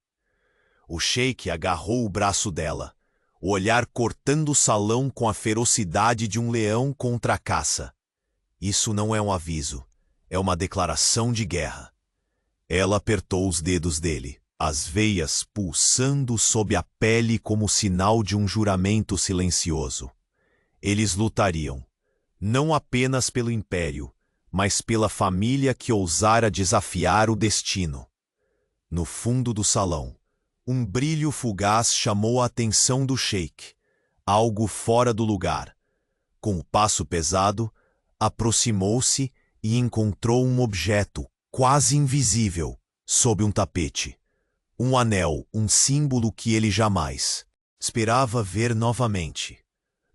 Speaker 1: O sheik agarrou o braço dela, o olhar cortando o salão com a ferocidade de um leão contra a caça. Isso não é um aviso, é uma declaração de guerra. Ela apertou os dedos dele, as veias pulsando sob a pele como sinal de um juramento silencioso. Eles lutariam, não apenas pelo império, mas pela família que ousara desafiar o destino. No fundo do salão, um brilho fugaz chamou a atenção do sheik, algo fora do lugar. Com o passo pesado, aproximou-se e encontrou um objeto, quase invisível, sob um tapete. Um anel, um símbolo que ele jamais esperava ver novamente.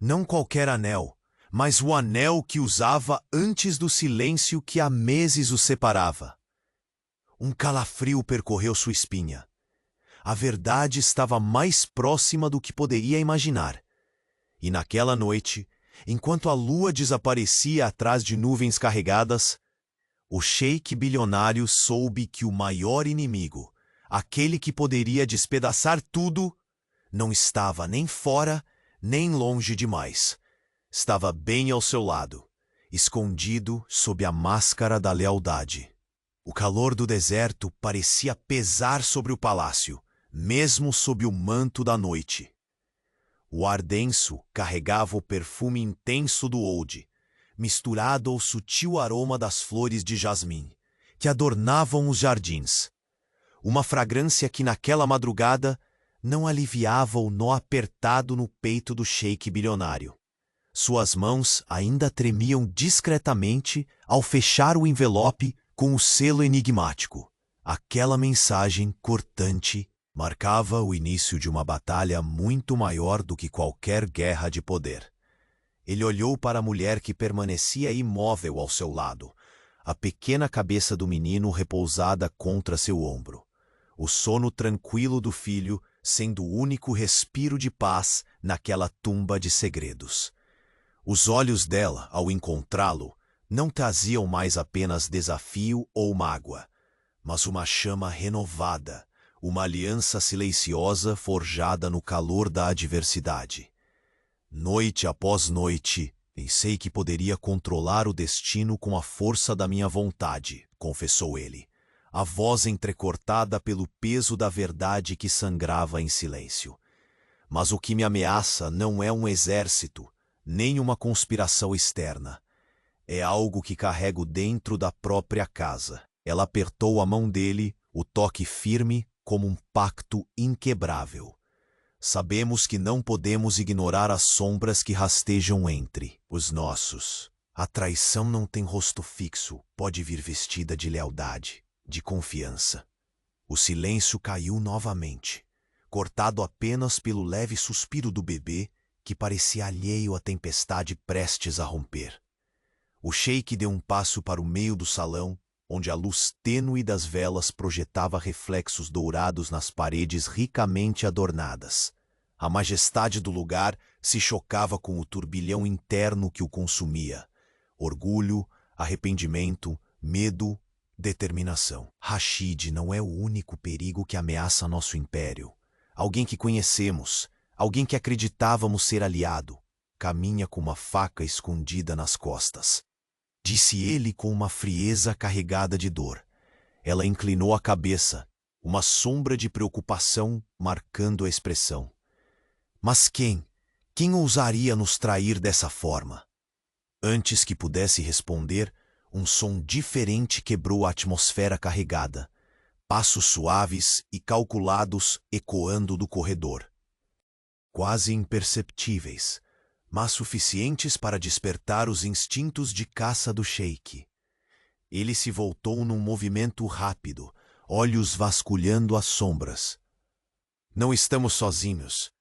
Speaker 1: Não qualquer anel, mas o anel que usava antes do silêncio que há meses o separava. Um calafrio percorreu sua espinha. A verdade estava mais próxima do que poderia imaginar. E naquela noite, enquanto a lua desaparecia atrás de nuvens carregadas, o sheik bilionário soube que o maior inimigo, aquele que poderia despedaçar tudo, não estava nem fora, nem longe demais. Estava bem ao seu lado, escondido sob a máscara da lealdade. O calor do deserto parecia pesar sobre o palácio, mesmo sob o manto da noite. O ar denso carregava o perfume intenso do oud, misturado ao sutil aroma das flores de jasmim, que adornavam os jardins. Uma fragrância que naquela madrugada não aliviava o nó apertado no peito do sheik bilionário. Suas mãos ainda tremiam discretamente ao fechar o envelope com o selo enigmático. Aquela mensagem cortante marcava o início de uma batalha muito maior do que qualquer guerra de poder. Ele olhou para a mulher que permanecia imóvel ao seu lado, a pequena cabeça do menino repousada contra seu ombro. O sono tranquilo do filho sendo o único respiro de paz naquela tumba de segredos. Os olhos dela, ao encontrá-lo, não traziam mais apenas desafio ou mágoa, mas uma chama renovada, uma aliança silenciosa forjada no calor da adversidade. Noite após noite, pensei que poderia controlar o destino com a força da minha vontade, confessou ele, a voz entrecortada pelo peso da verdade que sangrava em silêncio. Mas o que me ameaça não é um exército, nem uma conspiração externa. É algo que carrego dentro da própria casa. Ela apertou a mão dele, o toque firme como um pacto inquebrável. Sabemos que não podemos ignorar as sombras que rastejam entre os nossos. A traição não tem rosto fixo, pode vir vestida de lealdade, de confiança. O silêncio caiu novamente, cortado apenas pelo leve suspiro do bebê que parecia alheio à tempestade prestes a romper. O sheik deu um passo para o meio do salão, onde a luz tênue das velas projetava reflexos dourados nas paredes ricamente adornadas. A majestade do lugar se chocava com o turbilhão interno que o consumia. Orgulho, arrependimento, medo, determinação. Rashid não é o único perigo que ameaça nosso império. Alguém que conhecemos, alguém que acreditávamos ser aliado, caminha com uma faca escondida nas costas. Disse ele com uma frieza carregada de dor. Ela inclinou a cabeça, uma sombra de preocupação marcando a expressão. Mas quem? Quem ousaria nos trair dessa forma? Antes que pudesse responder, um som diferente quebrou a atmosfera carregada. Passos suaves e calculados ecoando do corredor. Quase imperceptíveis, mas suficientes para despertar os instintos de caça do sheik. Ele se voltou num movimento rápido, olhos vasculhando as sombras. Não estamos sozinhos,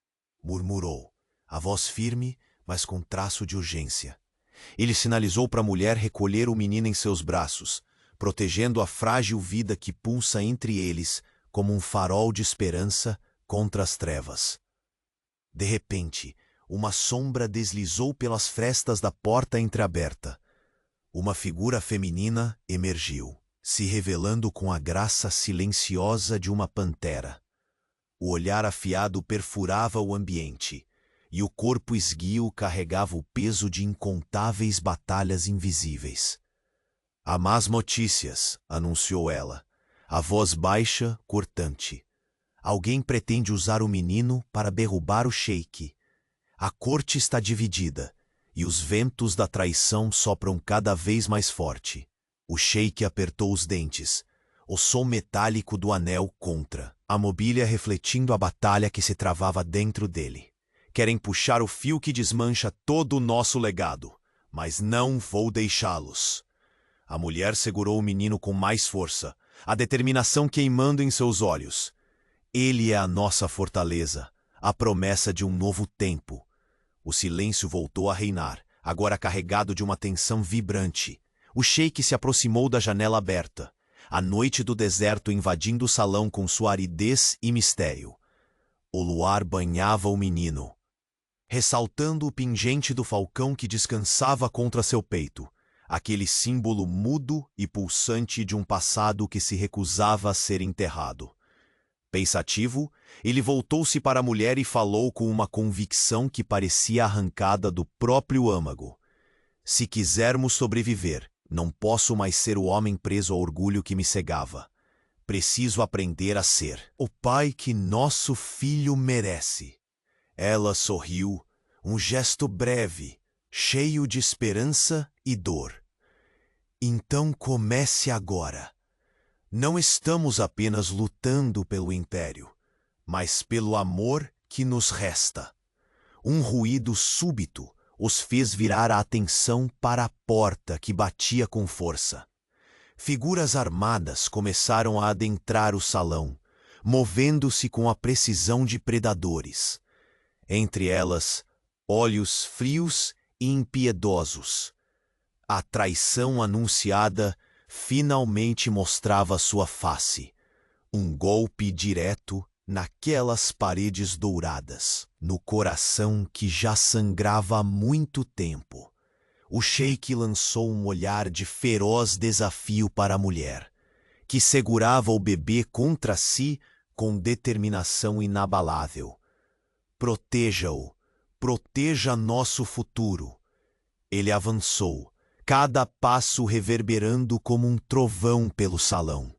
Speaker 1: murmurou, a voz firme, mas com traço de urgência. Ele sinalizou para a mulher recolher o menino em seus braços, protegendo a frágil vida que pulsa entre eles como um farol de esperança contra as trevas. De repente, uma sombra deslizou pelas frestas da porta entreaberta. Uma figura feminina emergiu, se revelando com a graça silenciosa de uma pantera. O olhar afiado perfurava o ambiente, e o corpo esguio carregava o peso de incontáveis batalhas invisíveis. "Há más notícias", anunciou ela, a voz baixa, cortante. "Alguém pretende usar o menino para derrubar o sheik. A corte está dividida, e os ventos da traição sopram cada vez mais forte." O sheik apertou os dentes, o som metálico do anel contra a mobília refletindo a batalha que se travava dentro dele. "Querem puxar o fio que desmancha todo o nosso legado, mas não vou deixá-los." A mulher segurou o menino com mais força, a determinação queimando em seus olhos. "Ele é a nossa fortaleza, a promessa de um novo tempo." O silêncio voltou a reinar, agora carregado de uma tensão vibrante. O sheik se aproximou da janela aberta, a noite do deserto invadindo o salão com sua aridez e mistério. O luar banhava o menino, ressaltando o pingente do falcão que descansava contra seu peito, aquele símbolo mudo e pulsante de um passado que se recusava a ser enterrado. Pensativo, ele voltou-se para a mulher e falou com uma convicção que parecia arrancada do próprio âmago. "Se quisermos sobreviver, não posso mais ser o homem preso ao orgulho que me cegava. Preciso aprender a ser o pai que nosso filho merece." Ela sorriu, um gesto breve, cheio de esperança e dor. "Então comece agora. Não estamos apenas lutando pelo império, mas pelo amor que nos resta." Um ruído súbito os fez virar a atenção para a porta que batia com força. Figuras armadas começaram a adentrar o salão, movendo-se com a precisão de predadores. Entre elas, olhos frios e impiedosos. A traição anunciada finalmente mostrava sua face. Um golpe direto naquelas paredes douradas, no coração que já sangrava há muito tempo. O sheik lançou um olhar de feroz desafio para a mulher, que segurava o bebê contra si com determinação inabalável. "Proteja-o, proteja nosso futuro." Ele avançou, cada passo reverberando como um trovão pelo salão.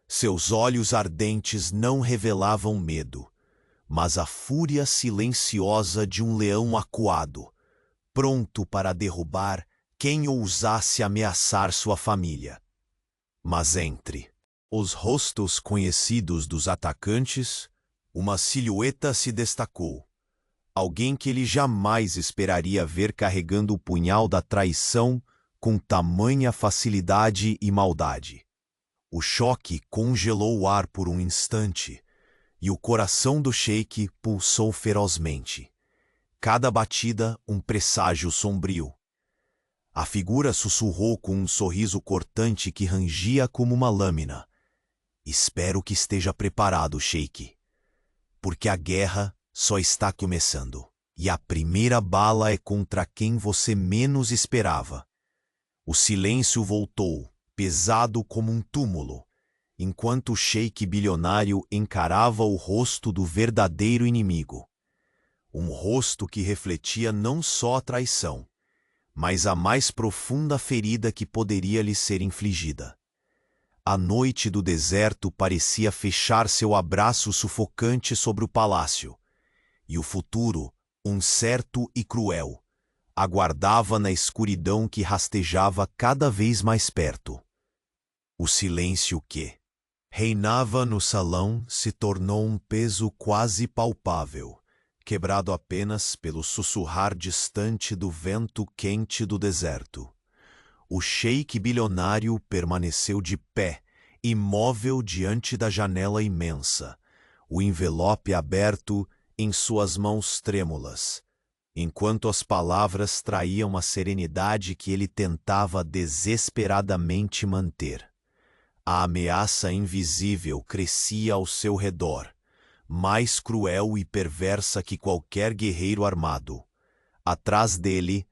Speaker 1: Seus olhos ardentes não revelavam medo, mas a fúria silenciosa de um leão acuado, pronto para derrubar quem ousasse ameaçar sua família. Mas entre os rostos conhecidos dos atacantes, uma silhueta se destacou. Alguém que ele jamais esperaria ver carregando o punhal da traição com tamanha facilidade e maldade. O choque congelou o ar por um instante, e o coração do sheik pulsou ferozmente. Cada batida um presságio sombrio. A figura sussurrou com um sorriso cortante que rangia como uma lâmina. "Espero que esteja preparado, sheik, porque a guerra só está começando, e a primeira bala é contra quem você menos esperava." O silêncio voltou, pesado como um túmulo, enquanto o sheik bilionário encarava o rosto do verdadeiro inimigo. Um rosto que refletia não só a traição, mas a mais profunda ferida que poderia lhe ser infligida. A noite do deserto parecia fechar seu abraço sufocante sobre o palácio, e o futuro, incerto e cruel, aguardava na escuridão que rastejava cada vez mais perto. O silêncio que reinava no salão se tornou um peso quase palpável, quebrado apenas pelo sussurrar distante do vento quente do deserto. O sheik bilionário permaneceu de pé, imóvel diante da janela imensa, o envelope aberto em suas mãos trêmulas, enquanto as palavras traíam a serenidade que ele tentava desesperadamente manter. A ameaça invisível crescia ao seu redor, mais cruel e perversa que qualquer guerreiro armado. Atrás dele,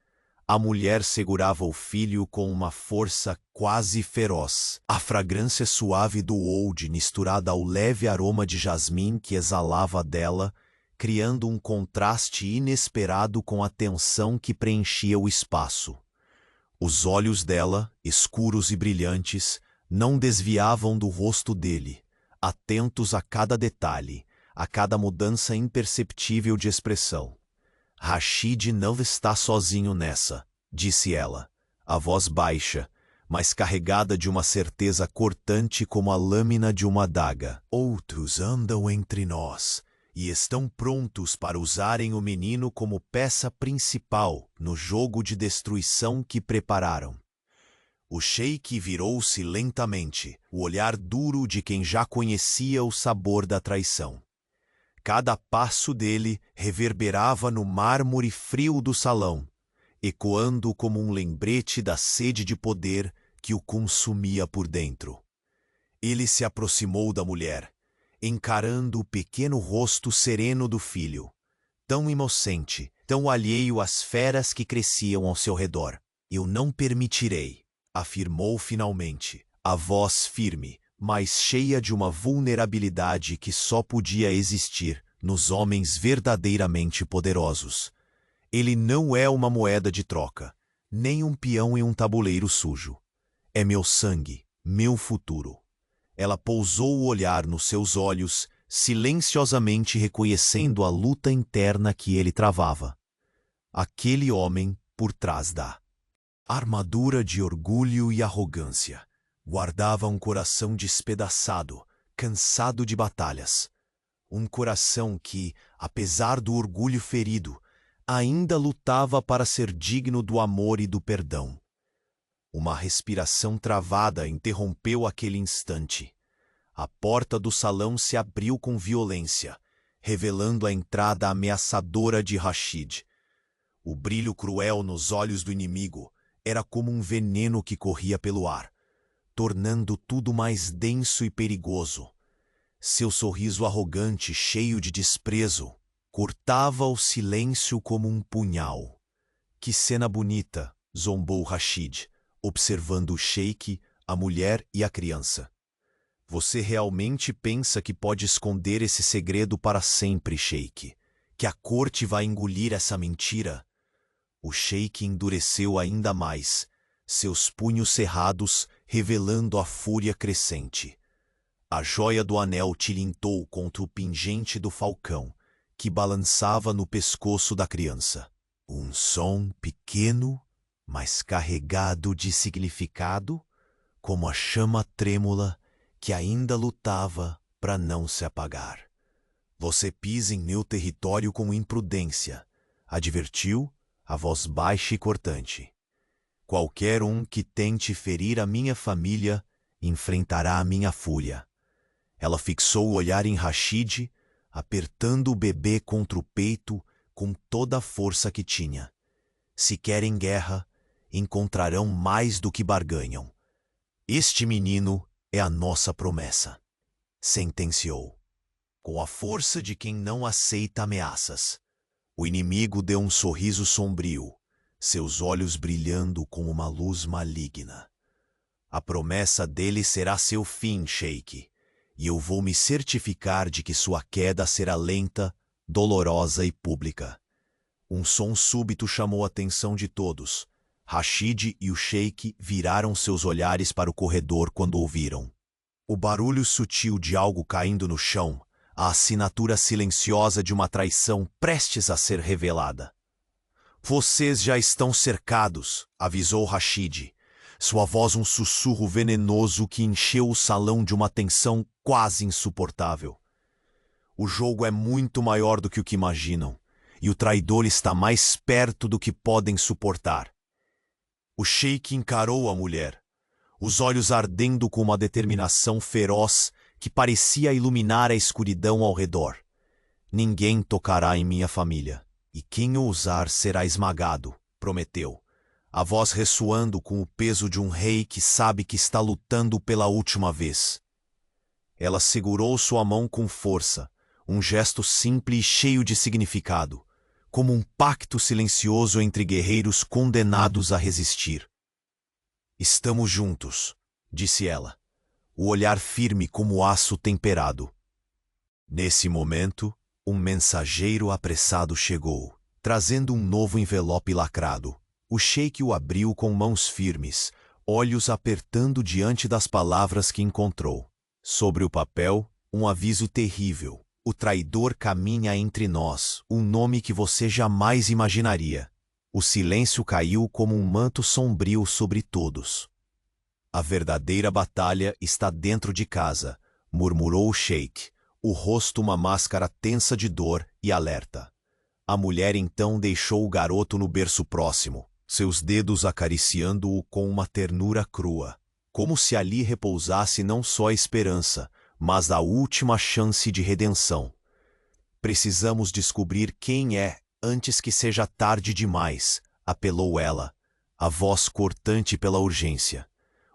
Speaker 1: a mulher segurava o filho com uma força quase feroz. A fragrância suave do oud misturada ao leve aroma de jasmim que exalava dela, criando um contraste inesperado com a tensão que preenchia o espaço. Os olhos dela, escuros e brilhantes, não desviavam do rosto dele, atentos a cada detalhe, a cada mudança imperceptível de expressão. Rashid não está sozinho nessa, disse ela, a voz baixa, mas carregada de uma certeza cortante como a lâmina de uma adaga. Outros andam entre nós e estão prontos para usarem o menino como peça principal no jogo de destruição que prepararam. O sheik virou-se lentamente, o olhar duro de quem já conhecia o sabor da traição. Cada passo dele reverberava no mármore frio do salão, ecoando como um lembrete da sede de poder que o consumia por dentro. Ele se aproximou da mulher, encarando o pequeno rosto sereno do filho, tão inocente, tão alheio às feras que cresciam ao seu redor. Eu não permitirei, afirmou finalmente, a voz firme, mas cheia de uma vulnerabilidade que só podia existir nos homens verdadeiramente poderosos. Ele não é uma moeda de troca, nem um peão em um tabuleiro sujo. É meu sangue, meu futuro. Ela pousou o olhar nos seus olhos, silenciosamente reconhecendo a luta interna que ele travava. Aquele homem por trás da armadura de orgulho e arrogância guardava um coração despedaçado, cansado de batalhas. Um coração que, apesar do orgulho ferido, ainda lutava para ser digno do amor e do perdão. Uma respiração travada interrompeu aquele instante. A porta do salão se abriu com violência, revelando a entrada ameaçadora de Rashid. O brilho cruel nos olhos do inimigo era como um veneno que corria pelo ar, tornando tudo mais denso e perigoso. Seu sorriso arrogante, cheio de desprezo, cortava o silêncio como um punhal. Que cena bonita, zombou Rashid, observando o sheik, a mulher e a criança. Você realmente pensa que pode esconder esse segredo para sempre, sheik? Que a corte vai engolir essa mentira? O sheik endureceu ainda mais, seus punhos cerrados revelando a fúria crescente. A joia do anel tilintou contra o pingente do falcão, que balançava no pescoço da criança. Um som pequeno, mas carregado de significado, como a chama trêmula que ainda lutava para não se apagar. Você pisa em meu território com imprudência, advertiu a voz baixa e cortante. Qualquer um que tente ferir a minha família enfrentará a minha fúria. Ela fixou o olhar em Rashid, apertando o bebê contra o peito com toda a força que tinha. Se querem guerra, encontrarão mais do que barganham. Este menino é a nossa promessa, sentenciou, com a força de quem não aceita ameaças. O inimigo deu um sorriso sombrio, seus olhos brilhando com uma luz maligna. A promessa dele será seu fim, sheik, e eu vou me certificar de que sua queda será lenta, dolorosa e pública. Um som súbito chamou a atenção de todos. Rashid e o sheik viraram seus olhares para o corredor quando ouviram. O barulho sutil de algo caindo no chão, a assinatura silenciosa de uma traição prestes a ser revelada. Vocês já estão cercados, avisou Rashid, sua voz um sussurro venenoso que encheu o salão de uma tensão quase insuportável. O jogo é muito maior do que o que imaginam, e o traidor está mais perto do que podem suportar. O sheik encarou a mulher, os olhos ardendo com uma determinação feroz que parecia iluminar a escuridão ao redor. Ninguém tocará em minha família, e quem ousar será esmagado, prometeu, a voz ressoando com o peso de um rei que sabe que está lutando pela última vez. Ela segurou sua mão com força, um gesto simples e cheio de significado, como um pacto silencioso entre guerreiros condenados a resistir. Estamos juntos, disse ela, o olhar firme como aço temperado. Nesse momento, um mensageiro apressado chegou, trazendo um novo envelope lacrado. O sheik o abriu com mãos firmes, olhos apertando diante das palavras que encontrou. Sobre o papel, um aviso terrível. O traidor caminha entre nós, um nome que você jamais imaginaria. O silêncio caiu como um manto sombrio sobre todos. A verdadeira batalha está dentro de casa, murmurou o sheik, o rosto uma máscara tensa de dor e alerta. A mulher então deixou o garoto no berço próximo, seus dedos acariciando-o com uma ternura crua, como se ali repousasse não só a esperança, mas a última chance de redenção. Precisamos descobrir quem é antes que seja tarde demais, apelou ela, a voz cortante pela urgência.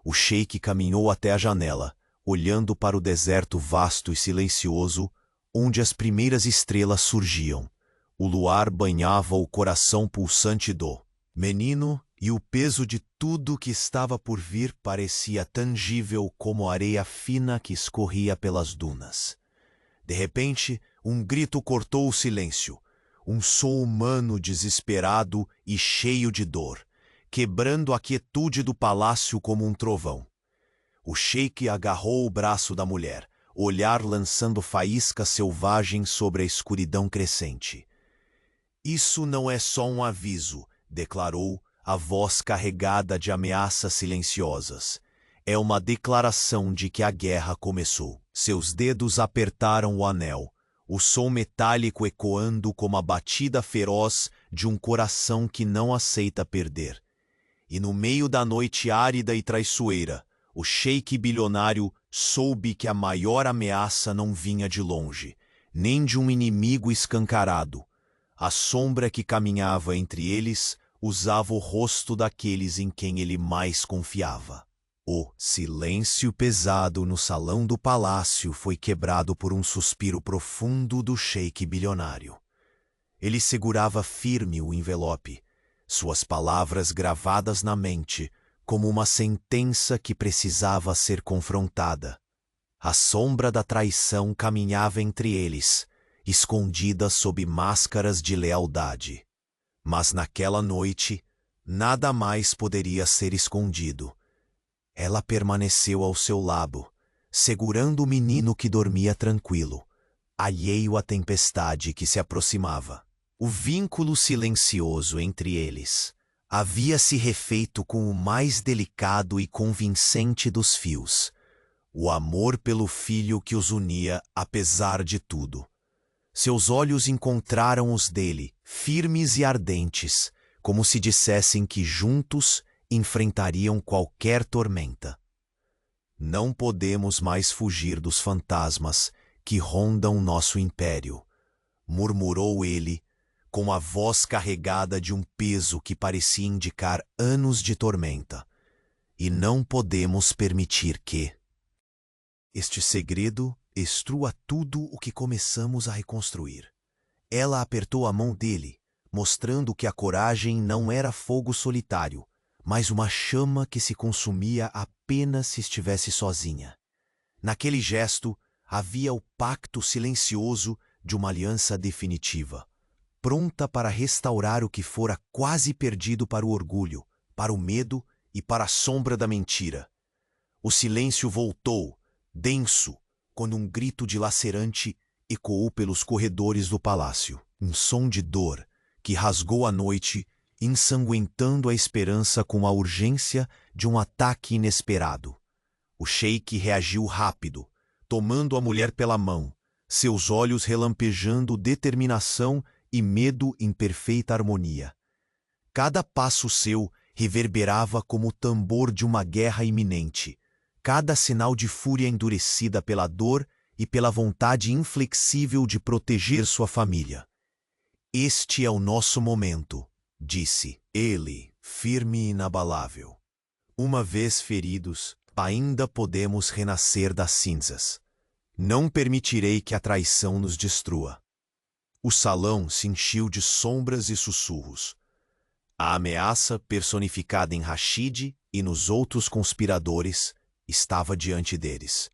Speaker 1: O sheik caminhou até a janela, olhando para o deserto vasto e silencioso, onde as primeiras estrelas surgiam. O luar banhava o coração pulsante do menino, e o peso de tudo que estava por vir parecia tangível como a areia fina que escorria pelas dunas. De repente, um grito cortou o silêncio, um som humano desesperado e cheio de dor, quebrando a quietude do palácio como um trovão. O sheik agarrou o braço da mulher, olhar lançando faíscas selvagens sobre a escuridão crescente. Isso não é só um aviso, declarou, a voz carregada de ameaças silenciosas. É uma declaração de que a guerra começou. Seus dedos apertaram o anel, o som metálico ecoando como a batida feroz de um coração que não aceita perder. E no meio da noite árida e traiçoeira, o sheik bilionário soube que a maior ameaça não vinha de longe, nem de um inimigo escancarado. A sombra que caminhava entre eles usava o rosto daqueles em quem ele mais confiava. O silêncio pesado no salão do palácio foi quebrado por um suspiro profundo do sheik bilionário. Ele segurava firme o envelope, suas palavras gravadas na mente, como uma sentença que precisava ser confrontada. A sombra da traição caminhava entre eles, escondida sob máscaras de lealdade. Mas naquela noite, nada mais poderia ser escondido. Ela permaneceu ao seu lado, segurando o menino que dormia tranquilo, alheio à tempestade que se aproximava. O vínculo silencioso entre eles havia se refeito com o mais delicado e convincente dos fios, o amor pelo filho que os unia apesar de tudo. Seus olhos encontraram os dele, firmes e ardentes, como se dissessem que juntos enfrentariam qualquer tormenta. Não podemos mais fugir dos fantasmas que rondam nosso império, murmurou ele, com a voz carregada de um peso que parecia indicar anos de tormenta. E não podemos permitir que este segredo destrua tudo o que começamos a reconstruir. Ela apertou a mão dele, mostrando que a coragem não era fogo solitário, mas uma chama que se consumia apenas se estivesse sozinha. Naquele gesto havia o pacto silencioso de uma aliança definitiva, pronta para restaurar o que fora quase perdido para o orgulho, para o medo e para a sombra da mentira. O silêncio voltou, denso, quando um grito dilacerante ecoou pelos corredores do palácio. Um som de dor que rasgou a noite, ensanguentando a esperança com a urgência de um ataque inesperado. O sheik reagiu rápido, tomando a mulher pela mão, seus olhos relampejando determinação e medo em perfeita harmonia. Cada passo seu reverberava como o tambor de uma guerra iminente, cada sinal de fúria endurecida pela dor e pela vontade inflexível de proteger sua família. Este é o nosso momento, disse ele, firme e inabalável. Uma vez feridos, ainda podemos renascer das cinzas. Não permitirei que a traição nos destrua. O salão se encheu de sombras e sussurros. A ameaça, personificada em Rashid e nos outros conspiradores, estava diante deles.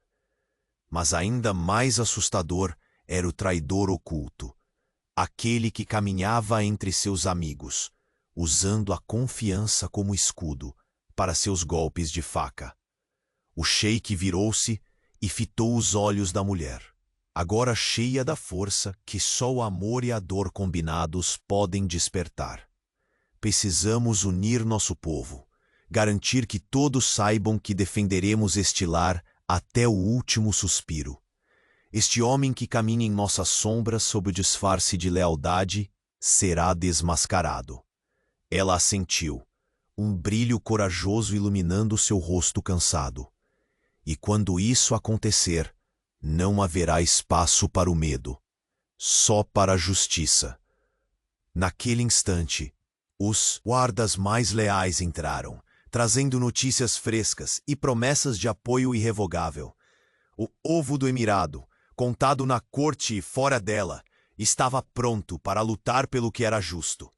Speaker 1: Mas ainda mais assustador era o traidor oculto, aquele que caminhava entre seus amigos, usando a confiança como escudo para seus golpes de faca. O sheik virou-se e fitou os olhos da mulher, agora cheia da força que só o amor e a dor combinados podem despertar. Precisamos unir nosso povo, garantir que todos saibam que defenderemos este lar até o último suspiro. Este homem que caminha em nossas sombras sob o disfarce de lealdade será desmascarado. Ela assentiu, um brilho corajoso iluminando seu rosto cansado. E quando isso acontecer, não haverá espaço para o medo, só para a justiça. Naquele instante, os guardas mais leais entraram, trazendo notícias frescas e promessas de apoio irrevogável. O ovo do Emirado, contado na corte e fora dela, estava pronto para lutar pelo que era justo.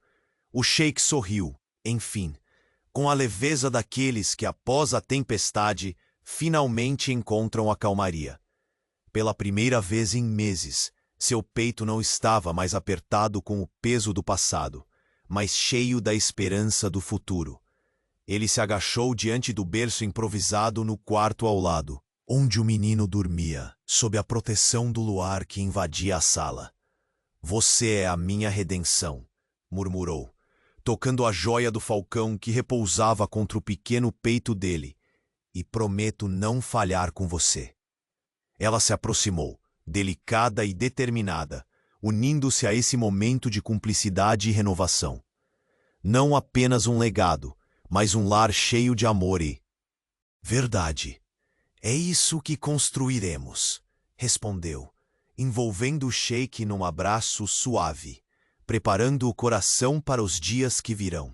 Speaker 1: O sheik sorriu, enfim, com a leveza daqueles que, após a tempestade, finalmente encontram a calmaria. Pela primeira vez em meses, seu peito não estava mais apertado com o peso do passado, mas cheio da esperança do futuro. Ele se agachou diante do berço improvisado no quarto ao lado, onde o menino dormia, sob a proteção do luar que invadia a sala. "Você é a minha redenção", murmurou, tocando a joia do falcão que repousava contra o pequeno peito dele. "E prometo não falhar com você." Ela se aproximou, delicada e determinada, unindo-se a esse momento de cumplicidade e renovação. Não apenas um legado, mas um lar cheio de amor e verdade. "É isso que construiremos", respondeu, envolvendo o sheik num abraço suave, preparando o coração para os dias que virão.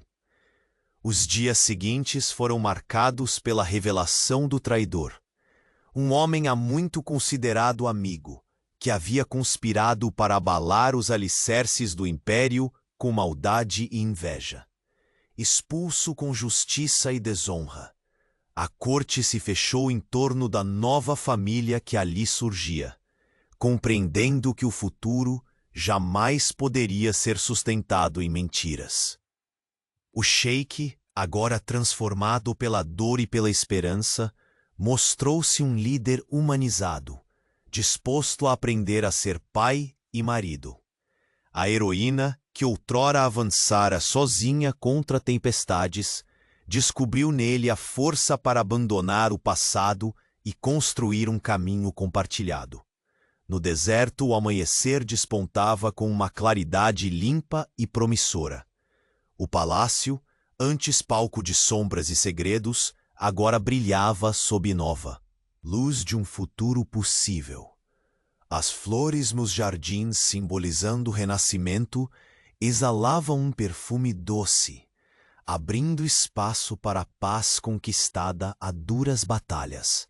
Speaker 1: Os dias seguintes foram marcados pela revelação do traidor. Um homem há muito considerado amigo, que havia conspirado para abalar os alicerces do império com maldade e inveja. Expulso com justiça e desonra, a corte se fechou em torno da nova família que ali surgia, compreendendo que o futuro jamais poderia ser sustentado em mentiras. O sheik, agora transformado pela dor e pela esperança, mostrou-se um líder humanizado, disposto a aprender a ser pai e marido. A heroína, que outrora avançara sozinha contra tempestades, descobriu nele a força para abandonar o passado e construir um caminho compartilhado. No deserto, o amanhecer despontava com uma claridade limpa e promissora. O palácio, antes palco de sombras e segredos, agora brilhava sob nova luz de um futuro possível. As flores nos jardins, simbolizando o renascimento, exalavam um perfume doce, abrindo espaço para a paz conquistada a duras batalhas.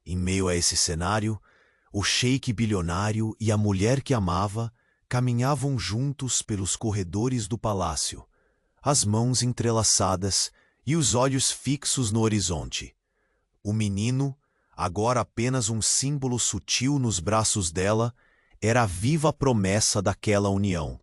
Speaker 1: Em meio a esse cenário, o sheik bilionário e a mulher que amava caminhavam juntos pelos corredores do palácio, as mãos entrelaçadas e os olhos fixos no horizonte. O menino, agora apenas um símbolo sutil nos braços dela, era a viva promessa daquela união.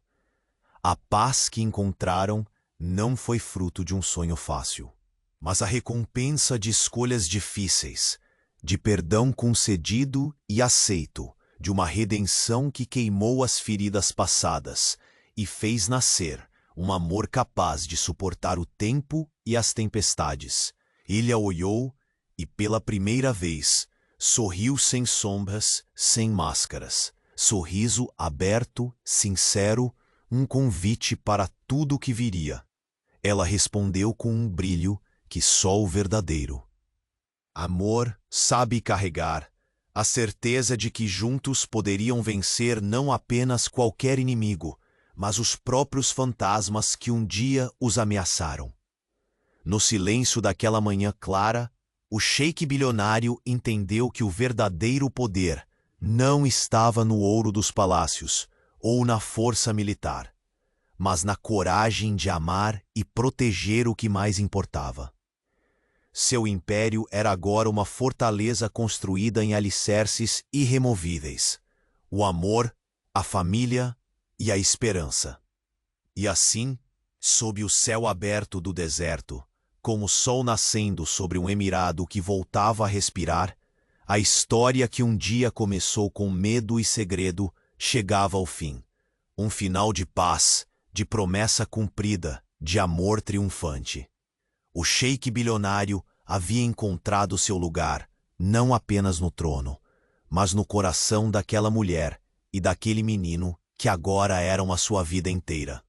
Speaker 1: A paz que encontraram não foi fruto de um sonho fácil, mas a recompensa de escolhas difíceis, de perdão concedido e aceito, de uma redenção que queimou as feridas passadas e fez nascer um amor capaz de suportar o tempo e as tempestades. Ele a olhou e, pela primeira vez, sorriu sem sombras, sem máscaras. Sorriso aberto, sincero, um convite para tudo o que viria. Ela respondeu com um brilho que só o verdadeiro amor sabe carregar, a certeza de que juntos poderiam vencer não apenas qualquer inimigo, mas os próprios fantasmas que um dia os ameaçaram. No silêncio daquela manhã clara, o sheik bilionário entendeu que o verdadeiro poder não estava no ouro dos palácios ou na força militar, mas na coragem de amar e proteger o que mais importava. Seu império era agora uma fortaleza construída em alicerces irremovíveis: o amor, a família e a esperança. E assim, sob o céu aberto do deserto, com o sol nascendo sobre um emirado que voltava a respirar, a história que um dia começou com medo e segredo chegava ao fim. Um final de paz, de promessa cumprida, de amor triunfante. O sheik bilionário havia encontrado seu lugar, não apenas no trono, mas no coração daquela mulher e daquele menino que agora eram a sua vida inteira.